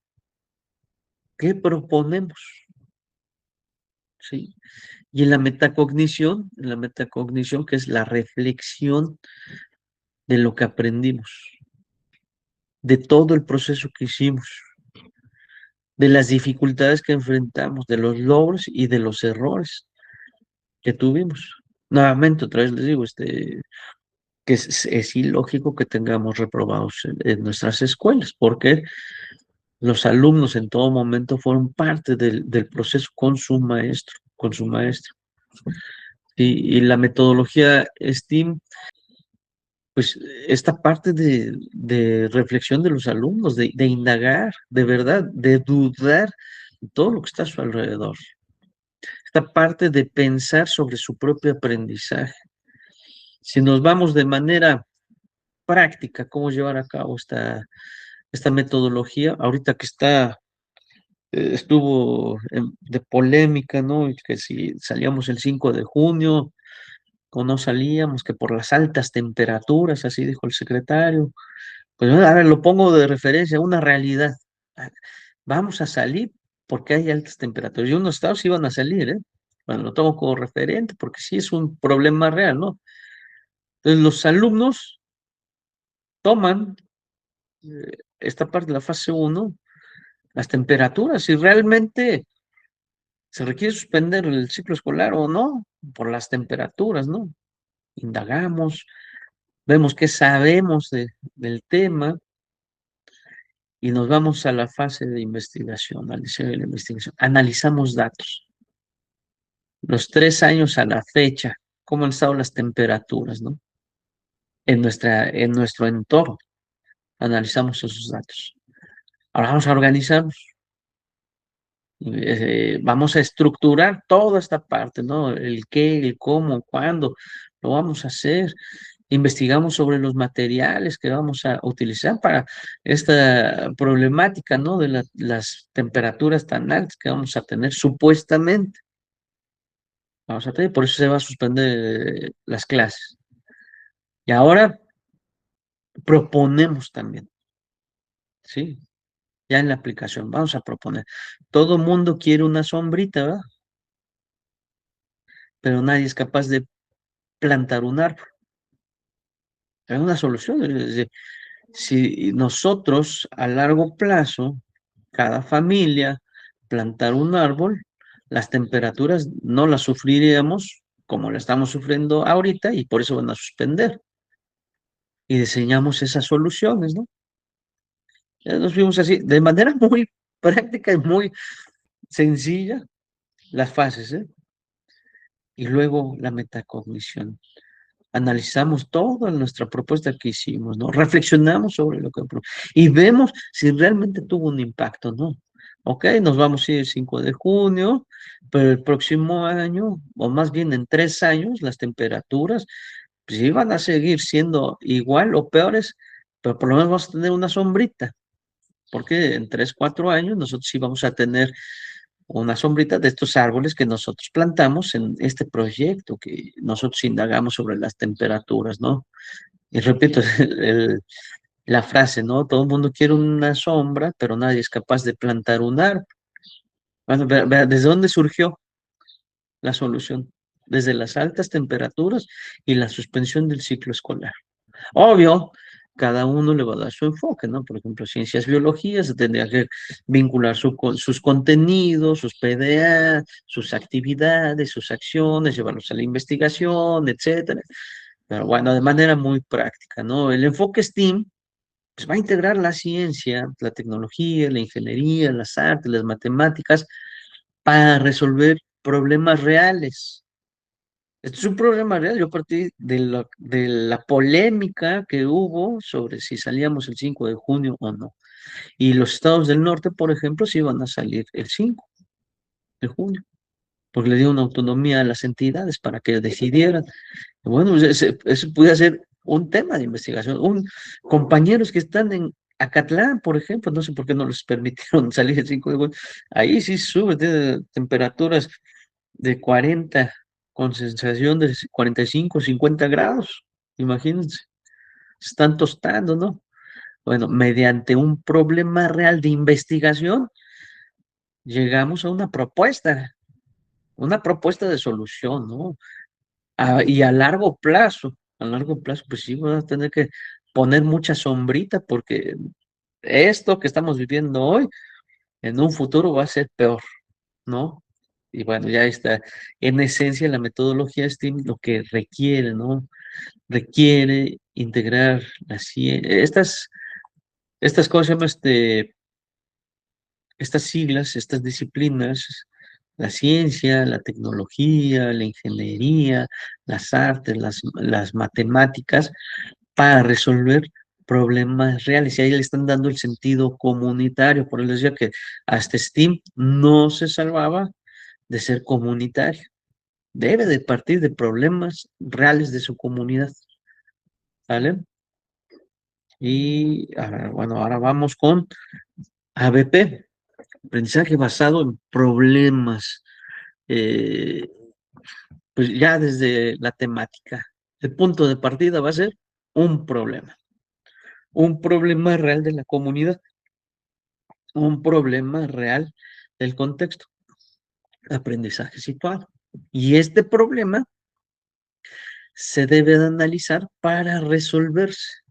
qué proponemos, ¿sí? Y en la metacognición que es la reflexión de lo que aprendimos, de todo el proceso que hicimos, de las dificultades que enfrentamos, de los logros y de los errores que tuvimos. Nuevamente, otra vez les digo, que es ilógico que tengamos reprobados en nuestras escuelas, porque los alumnos en todo momento fueron parte del proceso con su maestro, con su maestro. Y la metodología STEAM, pues esta parte de reflexión de los alumnos, de indagar, de verdad, de dudar de todo lo que está a su alrededor. Esta parte de pensar sobre su propio aprendizaje. Si nos vamos de manera práctica, cómo llevar a cabo esta metodología, ahorita que estuvo de polémica, ¿no? Y que si salíamos el 5 de junio o no salíamos, que por las altas temperaturas, así dijo el secretario. Pues bueno, ahora lo pongo de referencia, una realidad. Ah, vamos a salir porque hay altas temperaturas. Y unos estados iban a salir, ¿eh? Bueno, lo tomo como referente porque sí es un problema real, ¿no? Entonces los alumnos toman esta parte de la fase uno, las temperaturas, si realmente se requiere suspender el ciclo escolar o no, por las temperaturas, ¿no? Indagamos, vemos qué sabemos del tema y nos vamos a la fase de investigación, al diseño de la investigación. Analizamos datos. Los 3 años a la fecha, cómo han estado las temperaturas, ¿no? En nuestro entorno, analizamos esos datos. Ahora vamos a organizarnos. Vamos a estructurar toda esta parte, ¿no? El qué, el cómo, cuándo, lo vamos a hacer. Investigamos sobre los materiales que vamos a utilizar para esta problemática, ¿no? De las temperaturas tan altas que vamos a tener, supuestamente. Vamos a tener, por eso se va a suspender las clases. Y ahora proponemos también, ¿sí? Ya en la aplicación, vamos a proponer. Todo mundo quiere una sombrita, ¿verdad? Pero nadie es capaz de plantar un árbol. Es una solución. Es decir, si nosotros a largo plazo, cada familia, plantar un árbol, las temperaturas no las sufriríamos como la estamos sufriendo ahorita y por eso van a suspender. Y diseñamos esas soluciones, ¿no? Ya nos fuimos así, de manera muy práctica y muy sencilla, las fases, ¿eh? Y luego la metacognición. Analizamos toda nuestra propuesta que hicimos, ¿no? Reflexionamos sobre lo que y vemos si realmente tuvo un impacto, ¿no? Ok, nos vamos a ir el 5 de junio pero el próximo año, o más bien en 3 años, las temperaturas pues iban a seguir siendo igual o peores, pero por lo menos vamos a tener una sombrita, porque en 3, 4 años nosotros sí vamos a tener una sombrita de estos árboles que nosotros plantamos en este proyecto, que nosotros indagamos sobre las temperaturas, ¿no? Y repito, la frase, ¿no? Todo el mundo quiere una sombra, pero nadie es capaz de plantar un árbol. Bueno, vea, ¿desde dónde surgió la solución? Desde las altas temperaturas y la suspensión del ciclo escolar. Obvio, cada uno le va a dar su enfoque, ¿no? Por ejemplo, ciencias biologías, se tendría que vincular sus contenidos, sus PDA, sus actividades, sus acciones, llevarlos a la investigación, etcétera. Pero bueno, de manera muy práctica, ¿no? El enfoque STEAM pues va a integrar la ciencia, la tecnología, la ingeniería, las artes, las matemáticas para resolver problemas reales. Este es un problema real. Yo partí de la polémica que hubo sobre si salíamos el 5 de junio o no. Y los estados del norte, por ejemplo, sí iban a salir el 5 de junio, porque le dio una autonomía a las entidades para que decidieran. Bueno, pues ese puede ser un tema de investigación. Compañeros que están en Acatlán, por ejemplo, no sé por qué no les permitieron salir el 5 de junio. Ahí sí sube, tiene temperaturas de 40 con sensación de 45, 50 grados. Imagínense, están tostando, ¿no? Bueno, mediante un problema real de investigación, llegamos a una propuesta de solución, ¿no? Y a largo plazo, pues sí, van a tener que poner mucha sombrita porque esto que estamos viviendo hoy, en un futuro va a ser peor, ¿no? Y bueno, ya está, en esencia, la metodología STEAM lo que requiere, ¿no? Requiere integrar la ciencia, estas cosas, estas siglas, estas disciplinas, la ciencia, la tecnología, la ingeniería, las artes, las matemáticas, para resolver problemas reales. Y ahí le están dando el sentido comunitario. Por eso decía que hasta STEAM no se salvaba de ser comunitario. Debe de partir de problemas reales de su comunidad. ¿Vale? Y bueno, ahora vamos con ABP, aprendizaje basado en problemas. eh, pues ya desde la temática. El punto de partida va a ser un problema real de la comunidad, un problema real del contexto, aprendizaje situado. Y este problema se debe de analizar para resolverse,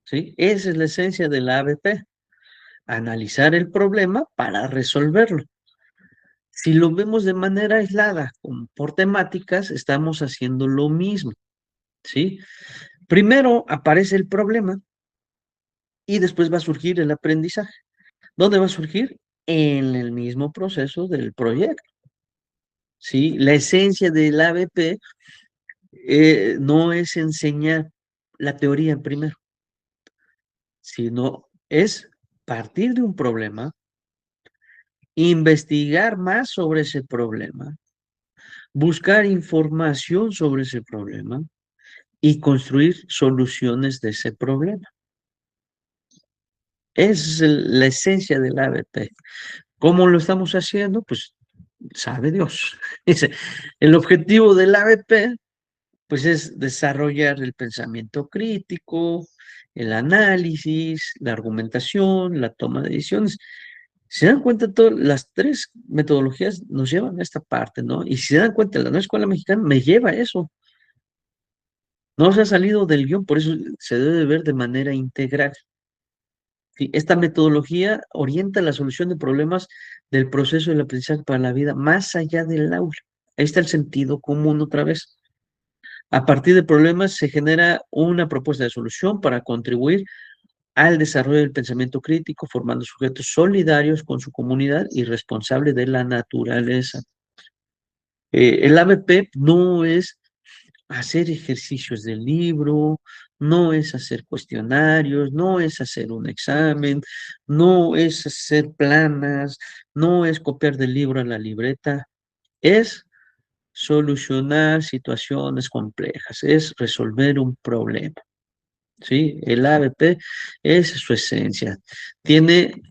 ¿sí? Esa es la esencia de la ABP, analizar el problema para resolverlo. Si lo vemos de manera aislada, por temáticas, estamos haciendo lo mismo, ¿sí? Primero aparece el problema y después va a surgir el aprendizaje. ¿Dónde va a surgir? En el mismo proceso del proyecto, ¿sí? La esencia del ABP no es enseñar la teoría primero, sino es partir de un problema, investigar más sobre ese problema, buscar información sobre ese problema y construir soluciones de ese problema. Es la esencia del ABP. ¿Cómo lo estamos haciendo? Pues sabe Dios. El objetivo del ABP, pues es desarrollar el pensamiento crítico, el análisis, la argumentación, la toma de decisiones. Se dan cuenta, todas las tres metodologías nos llevan a esta parte, ¿no? Y si se dan cuenta, la nueva escuela mexicana me lleva a eso. No se ha salido del guión, por eso se debe ver de manera integral. ¿Sí? Esta metodología orienta la solución de problemas del proceso del aprendizaje para la vida más allá del aula. Ahí está el sentido común otra vez. A partir de problemas se genera una propuesta de solución para contribuir al desarrollo del pensamiento crítico, formando sujetos solidarios con su comunidad y responsables de la naturaleza. El ABP no es hacer ejercicios del libro, no es hacer cuestionarios, no es hacer un examen, no es hacer planas, no es copiar del libro a la libreta, es solucionar situaciones complejas, es resolver un problema, ¿sí? El ABP es su esencia. Tiene,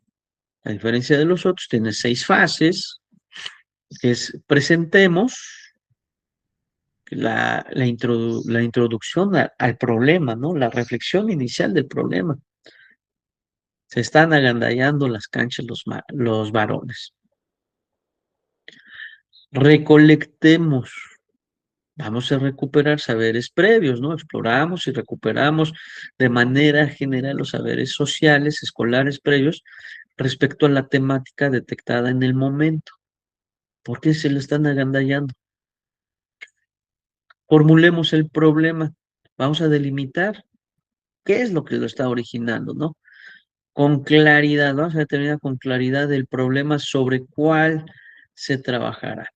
a diferencia de los otros, tiene 6 fases, que es presentemos la introducción al problema, ¿no? La reflexión inicial del problema. Se están agandallando las canchas los varones. Recolectemos. Vamos a recuperar saberes previos, ¿no? Exploramos y recuperamos de manera general los saberes sociales, escolares previos respecto a la temática detectada en el momento. ¿Por qué se le están agandallando? Formulemos el problema. Vamos a delimitar qué es lo que lo está originando, ¿no? Con claridad, vamos a determinar con claridad el problema sobre cuál se trabajará,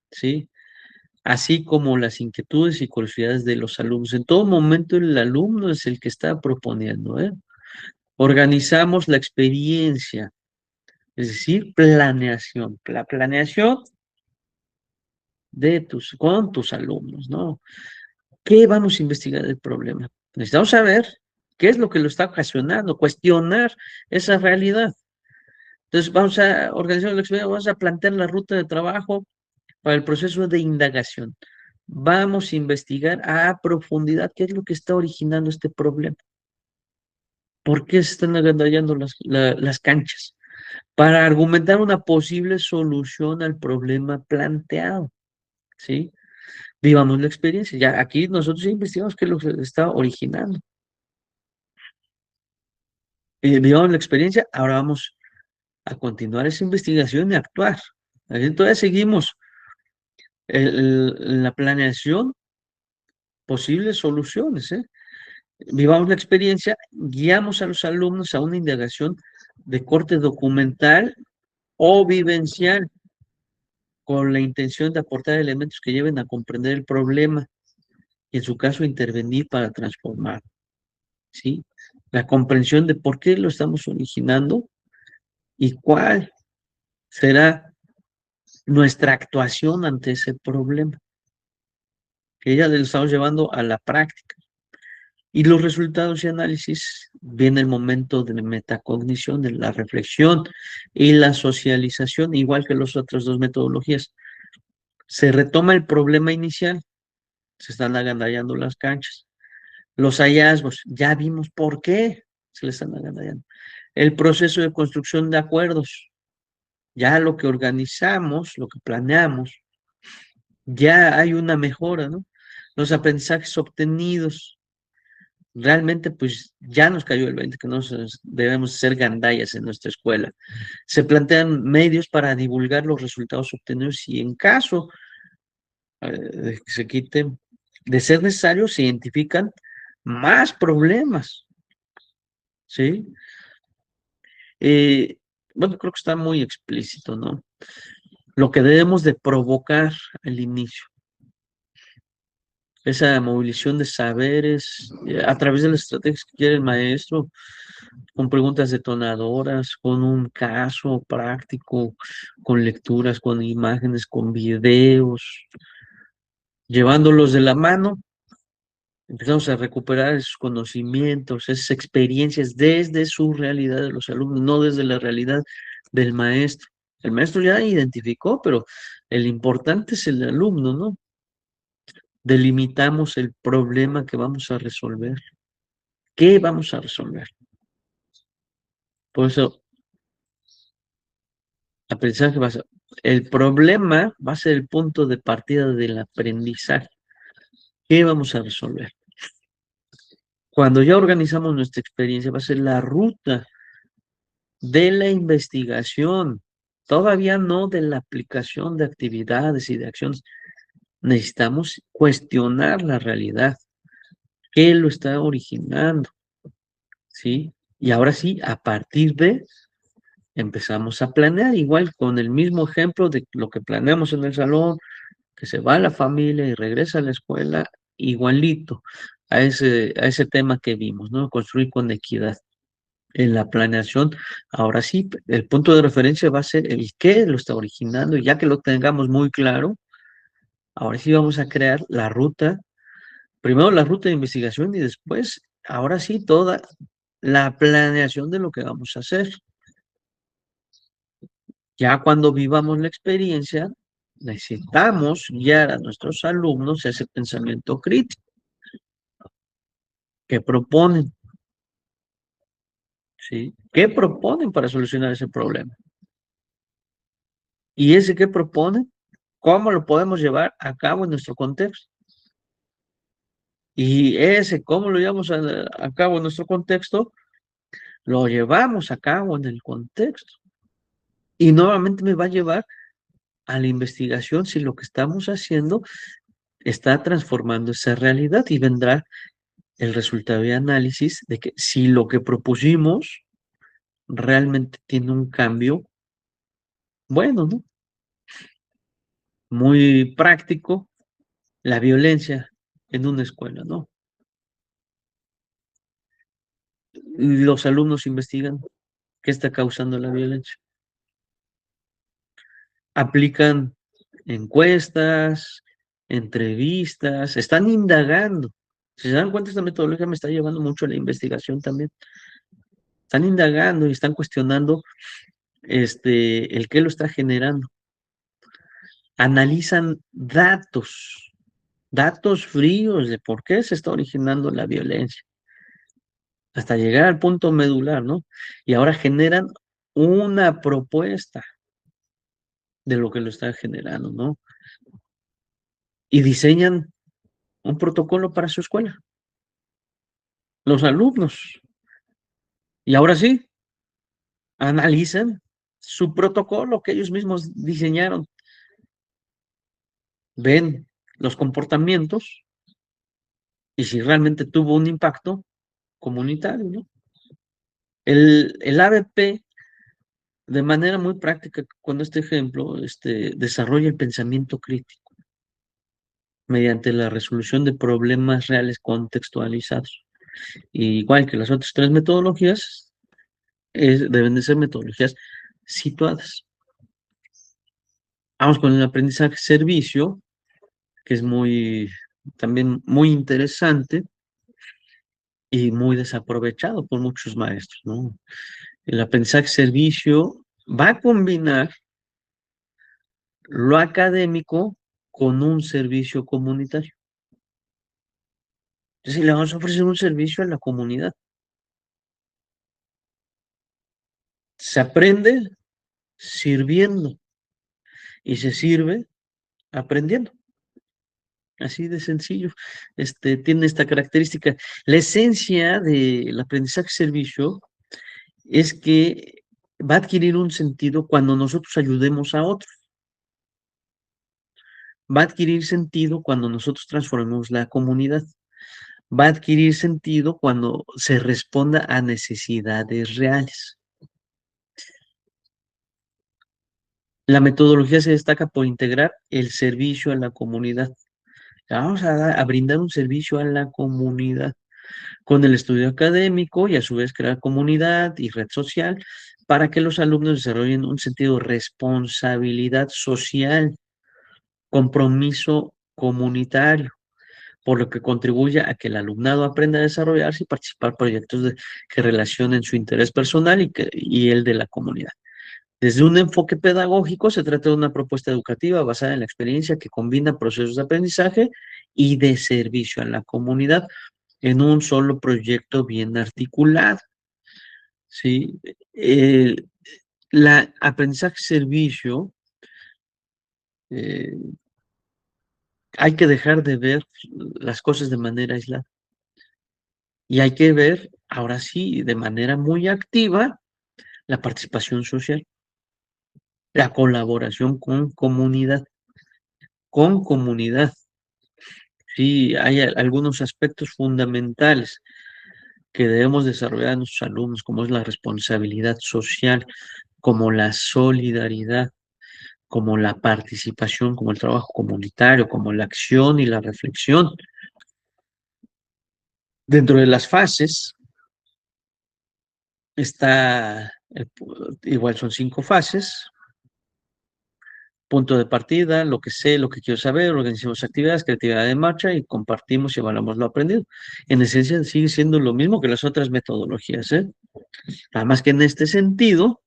¿sí? Así como las inquietudes y curiosidades de los alumnos. En todo momento el alumno es el que está proponiendo, ¿eh? Organizamos la experiencia, es decir, planeación. La planeación con tus alumnos, ¿no? ¿Qué vamos a investigar del problema? Necesitamos saber qué es lo que lo está ocasionando, cuestionar esa realidad. Entonces vamos a organizar la experiencia, vamos a plantear la ruta de trabajo para el proceso de indagación. Vamos a investigar a profundidad qué es lo que está originando este problema. ¿Por qué se están agandallando las canchas? Para argumentar una posible solución al problema planteado, ¿sí? Vivamos la experiencia. Ya aquí nosotros ya investigamos qué es lo que está originando. Vivamos la experiencia, ahora vamos a continuar esa investigación y actuar. Entonces seguimos la planeación, posibles soluciones, ¿eh? Vivamos la experiencia, guiamos a los alumnos a una indagación de corte documental o vivencial, con la intención de aportar elementos que lleven a comprender el problema y en su caso intervenir para transformar, ¿sí? La comprensión de por qué lo estamos originando y cuál será nuestra actuación ante ese problema, que ya lo estamos llevando a la práctica. Y los resultados y análisis, viene el momento de metacognición, de la reflexión y la socialización, igual que las otras dos metodologías. Se retoma el problema inicial, se están agandallando las canchas. Los hallazgos, ya vimos por qué se le están agandallando. El proceso de construcción de acuerdos, ya lo que organizamos, lo que planeamos, ya hay una mejora, ¿no? Los aprendizajes obtenidos, realmente pues ya nos cayó el 20 que no debemos ser gandallas en nuestra escuela. Se plantean medios para divulgar los resultados obtenidos y en caso de que se quiten, de ser necesario, se identifican más problemas, ¿sí? Eh, bueno, creo que está muy explícito, ¿no? Lo que debemos de provocar al inicio, esa movilización de saberes a través de las estrategias que quiere el maestro, con preguntas detonadoras, con un caso práctico, con lecturas, con imágenes, con videos, llevándolos de la mano, empezamos a recuperar esos conocimientos, esas experiencias desde su realidad de los alumnos, no desde la realidad del maestro. El maestro ya identificó, pero el importante es el alumno, ¿no? Delimitamos el problema que vamos a resolver. ¿Qué vamos a resolver? Por eso, aprendizaje va a ser, el problema va a ser el punto de partida del aprendizaje. ¿Qué vamos a resolver? Cuando ya organizamos nuestra experiencia, va a ser la ruta de la investigación, todavía no de la aplicación de actividades y de acciones. Necesitamos cuestionar la realidad, qué lo está originando, ¿sí? Y ahora sí, a partir de, empezamos a planear, igual con el mismo ejemplo de lo que planeamos en el salón, que se va a la familia y regresa a la escuela, igualito. a ese tema que vimos, ¿no? Construir con equidad en la planeación. Ahora sí, el punto de referencia va a ser el qué lo está originando, y ya que lo tengamos muy claro, ahora sí vamos a crear la ruta, primero la ruta de investigación y después, ahora sí, toda la planeación de lo que vamos a hacer. Ya cuando vivamos la experiencia, necesitamos guiar a nuestros alumnos a ese pensamiento crítico que proponen, ¿sí? ¿Qué proponen para solucionar ese problema? Y ese que proponen, ¿cómo lo podemos llevar a cabo en nuestro contexto? Y ese, ¿cómo lo llevamos a cabo en nuestro contexto? Lo llevamos a cabo en el contexto. Y nuevamente me va a llevar a la investigación si lo que estamos haciendo está transformando esa realidad, y vendrá el resultado de análisis de que si lo que propusimos realmente tiene un cambio, bueno, ¿no? Muy práctico, la violencia en una escuela, ¿no? Los alumnos investigan qué está causando la violencia. Aplican encuestas, entrevistas, están indagando. Si se dan cuenta, esta metodología me está llevando mucho a la investigación también. Están indagando y están cuestionando el qué lo está generando. Analizan datos fríos de por qué se está originando la violencia, hasta llegar al punto medular, ¿no? Y ahora generan una propuesta de lo que lo está generando, ¿no? Y diseñan un protocolo para su escuela, los alumnos. Y ahora sí, analizan su protocolo que ellos mismos diseñaron, ven los comportamientos y si realmente tuvo un impacto comunitario, ¿no? El ABP, de manera muy práctica, con este ejemplo, desarrolla el pensamiento crítico mediante la resolución de problemas reales contextualizados. Y igual que las otras tres metodologías, deben de ser metodologías situadas. Vamos con el aprendizaje servicio, que es también muy interesante y muy desaprovechado por muchos maestros, ¿no? El aprendizaje servicio va a combinar lo académico con un servicio comunitario. Entonces, le vamos a ofrecer un servicio a la comunidad. Se aprende sirviendo y se sirve aprendiendo. Así de sencillo. Tiene esta característica. La esencia del aprendizaje servicio es que va a adquirir un sentido cuando nosotros ayudemos a otros. Va a adquirir sentido cuando nosotros transformemos la comunidad. Va a adquirir sentido cuando se responda a necesidades reales. La metodología se destaca por integrar el servicio a la comunidad. Vamos a brindar un servicio a la comunidad con el estudio académico y a su vez crear comunidad y red social para que los alumnos desarrollen un sentido de responsabilidad social, compromiso comunitario, por lo que contribuye a que el alumnado aprenda a desarrollarse y participar en proyectos que relacionen su interés personal y el de la comunidad. Desde un enfoque pedagógico, se trata de una propuesta educativa basada en la experiencia que combina procesos de aprendizaje y de servicio a la comunidad en un solo proyecto bien articulado. ¿Sí? El la aprendizaje-servicio, hay que dejar de ver las cosas de manera aislada y hay que ver, ahora sí, de manera muy activa, la participación social, la colaboración con comunidad. Sí, hay algunos aspectos fundamentales que debemos desarrollar en nuestros alumnos, como es la responsabilidad social, como la solidaridad, como la participación, como el trabajo comunitario, como la acción y la reflexión. Dentro de las fases está, igual son 5 fases: punto de partida, lo que sé, lo que quiero saber, organizamos actividades, creatividad en marcha y compartimos y evaluamos lo aprendido. En esencia sigue siendo lo mismo que las otras metodologías, ¿eh? Nada más que en este sentido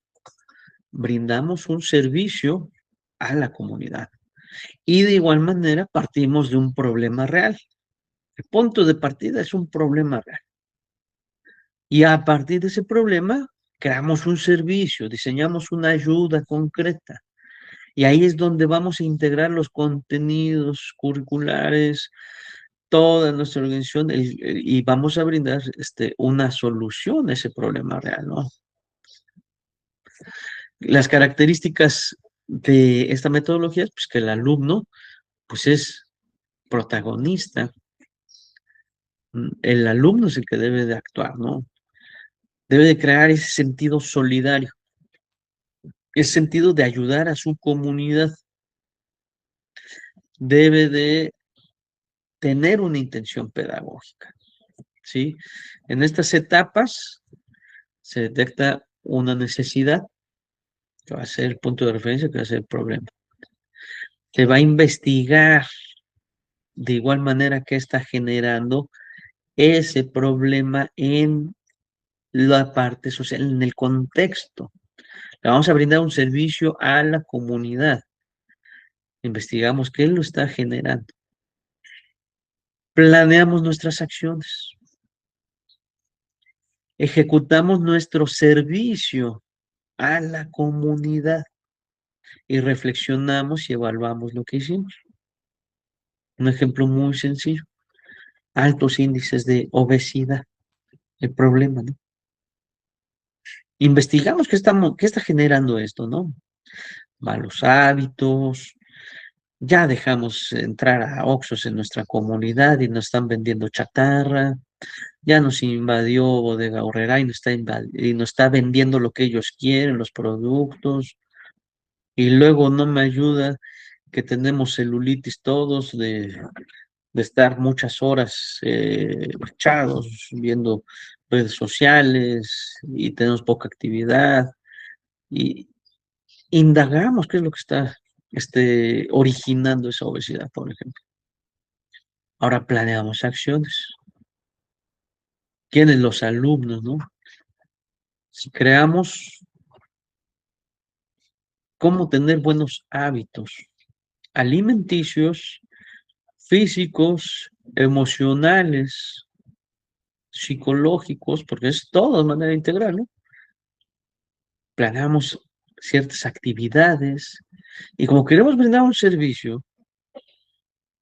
brindamos un servicio a la comunidad. Y de igual manera partimos de un problema real. El punto de partida es un problema real. Y a partir de ese problema creamos un servicio, diseñamos una ayuda concreta. Y ahí es donde vamos a integrar los contenidos curriculares, toda nuestra organización, y vamos a brindar una solución a ese problema real, ¿no? Las características de esta metodología, pues que el alumno, pues es protagonista. El alumno es el que debe de actuar, ¿no? Debe de crear ese sentido solidario, ese sentido de ayudar a su comunidad. Debe de tener una intención pedagógica, ¿sí? En estas etapas se detecta una necesidad, que va a ser el punto de referencia, que va a ser el problema. Se va a investigar de igual manera que está generando ese problema en la parte social, en el contexto. Le vamos a brindar un servicio a la comunidad. Investigamos qué lo está generando. Planeamos nuestras acciones. Ejecutamos nuestro servicio a la comunidad y reflexionamos y evaluamos lo que hicimos. Un ejemplo muy sencillo: altos índices de obesidad, el problema, ¿no? Investigamos qué está generando esto, ¿no? Malos hábitos, ya dejamos entrar a Oxxos en nuestra comunidad y nos están vendiendo chatarra, ya nos invadió Bodega Aurrerá y nos está vendiendo lo que ellos quieren, los productos, y luego no me ayuda que tenemos celulitis todos de estar muchas horas echados viendo redes sociales y tenemos poca actividad y indagamos qué es lo que está originando esa obesidad, por ejemplo. Ahora planeamos acciones. ¿Quiénes? Los alumnos, ¿no? Si creamos cómo tener buenos hábitos alimenticios, físicos, emocionales, psicológicos, porque es todo de manera integral, ¿no? Planeamos ciertas actividades y como queremos brindar un servicio,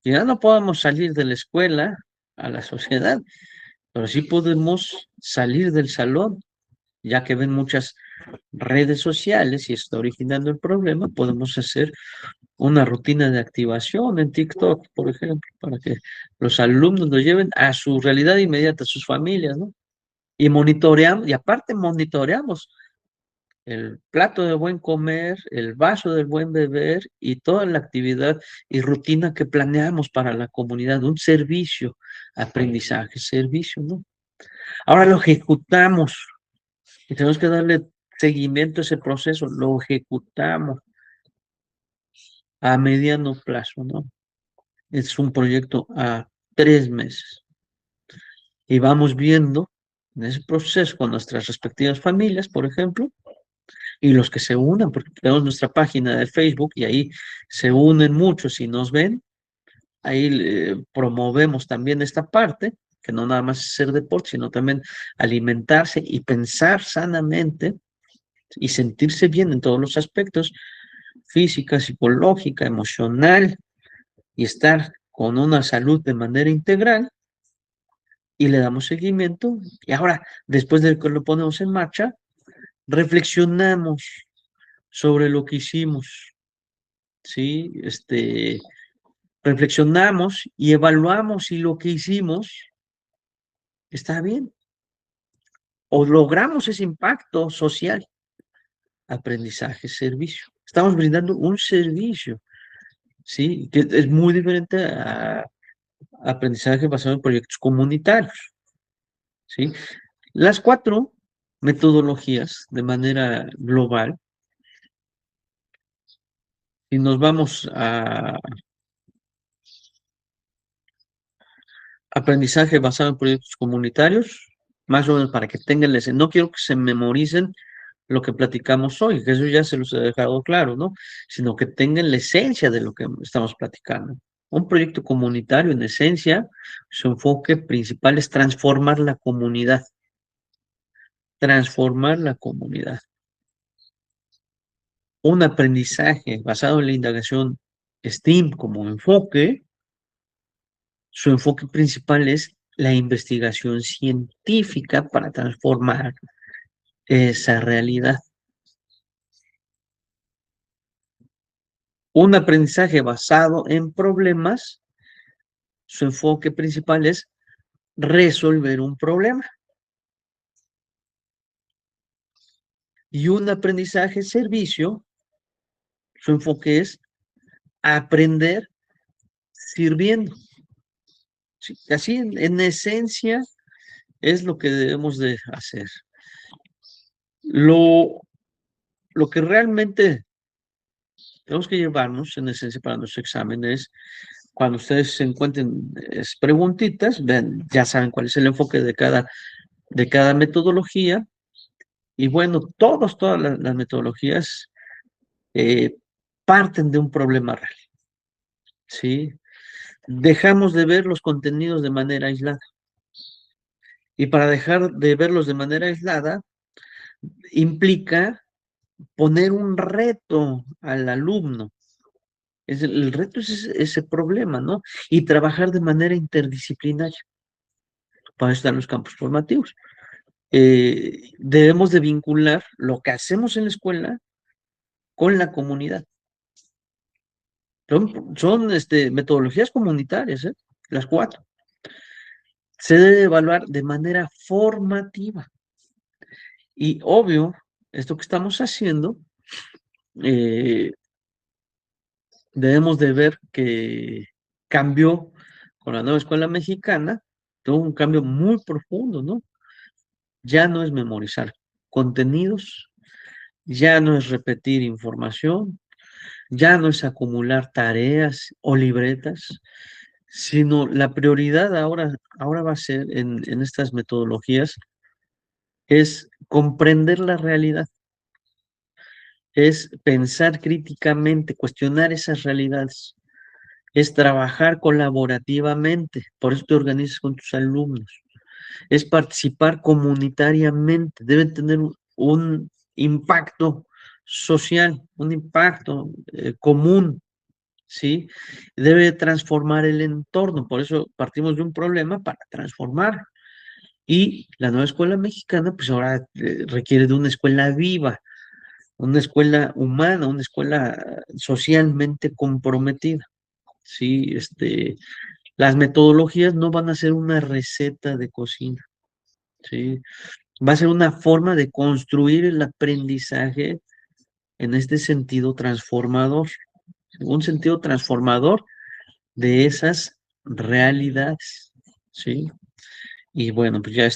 ya no podemos salir de la escuela a la sociedad, pero sí podemos salir del salón, ya que ven muchas redes sociales y está originando el problema, podemos hacer una rutina de activación en TikTok, por ejemplo, para que los alumnos lo lleven a su realidad inmediata, a sus familias, ¿no? Y monitoreamos, y aparte monitoreamos el plato de buen comer, el vaso del buen beber y toda la actividad y rutina que planeamos para la comunidad, un servicio, aprendizaje, servicio, ¿no? Ahora lo ejecutamos y tenemos que darle seguimiento a ese proceso, lo ejecutamos a mediano plazo, ¿no? Es un proyecto a 3 meses y vamos viendo en ese proceso con nuestras respectivas familias, por ejemplo, y los que se unan, porque tenemos nuestra página de Facebook y ahí se unen muchos y nos ven, ahí promovemos también esta parte, que no nada más es hacer deporte, sino también alimentarse y pensar sanamente y sentirse bien en todos los aspectos, física, psicológica, emocional, y estar con una salud de manera integral, y le damos seguimiento. Y ahora, después de que lo ponemos en marcha, reflexionamos sobre lo que hicimos, ¿sí? Reflexionamos y evaluamos si lo que hicimos está bien o logramos ese impacto social, aprendizaje, servicio. Estamos brindando un servicio, ¿sí? Que es muy diferente a aprendizaje basado en proyectos comunitarios. ¿sí? Las 4 metodologías de manera global, y nos vamos a aprendizaje basado en proyectos comunitarios, más o menos para que tengan no quiero que se memoricen lo que platicamos hoy, que eso ya se los he dejado claro, ¿no? Sino que tengan la esencia de lo que estamos platicando. Un proyecto comunitario, en esencia, su enfoque principal es transformar la comunidad. Transformar la comunidad. Un aprendizaje basado en la indagación STEAM como enfoque, su enfoque principal es la investigación científica para transformar esa realidad. Un aprendizaje basado en problemas, su enfoque principal es resolver un problema. Y un aprendizaje servicio, su enfoque es aprender sirviendo. Sí, así en esencia es lo que debemos de hacer. Lo que realmente tenemos que llevarnos en esencia para nuestro examen es cuando ustedes se encuentren preguntitas, vean, ya saben cuál es el enfoque de cada metodología. Y bueno, todas las metodologías eh, parten de un problema real, ¿sí? Dejamos de ver los contenidos de manera aislada. Y para dejar de verlos de manera aislada, implica poner un reto al alumno. El reto es ese problema, ¿no? Y trabajar de manera interdisciplinaria. Para eso están los campos formativos. Debemos de vincular lo que hacemos en la escuela con la comunidad. Son metodologías comunitarias, ¿eh? Las 4. Se debe evaluar de manera formativa. Y obvio, esto que estamos haciendo, eh, debemos de ver que cambió con la nueva escuela mexicana, tuvo un cambio muy profundo, ¿no? Ya no es memorizar contenidos, ya no es repetir información, ya no es acumular tareas o libretas, sino la prioridad ahora va a ser en estas metodologías es comprender la realidad, es pensar críticamente, cuestionar esas realidades, es trabajar colaborativamente, por eso te organizas con tus alumnos, es participar comunitariamente, deben tener un impacto social, un impacto común, ¿sí? Debe transformar el entorno, por eso partimos de un problema para transformar. Y la nueva escuela mexicana, pues ahora requiere de una escuela viva, una escuela humana, una escuela socialmente comprometida. Sí, las metodologías no van a ser una receta de cocina, ¿sí? Va a ser una forma de construir el aprendizaje en este sentido transformador, un sentido transformador de esas realidades, ¿sí? Y bueno, pues ya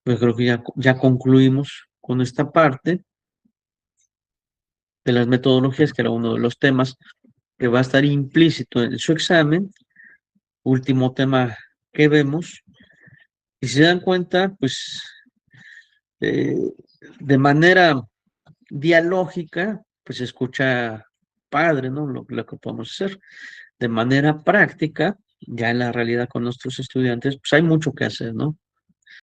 pues creo que ya concluimos con esta parte de las metodologías, que era uno de los temas que va a estar implícito en su examen. Último tema que vemos. Y si se dan cuenta, pues eh, de manera dialógica, pues se escucha padre, ¿no? Lo que podemos hacer. De manera práctica, ya en la realidad con nuestros estudiantes, pues hay mucho que hacer, ¿no?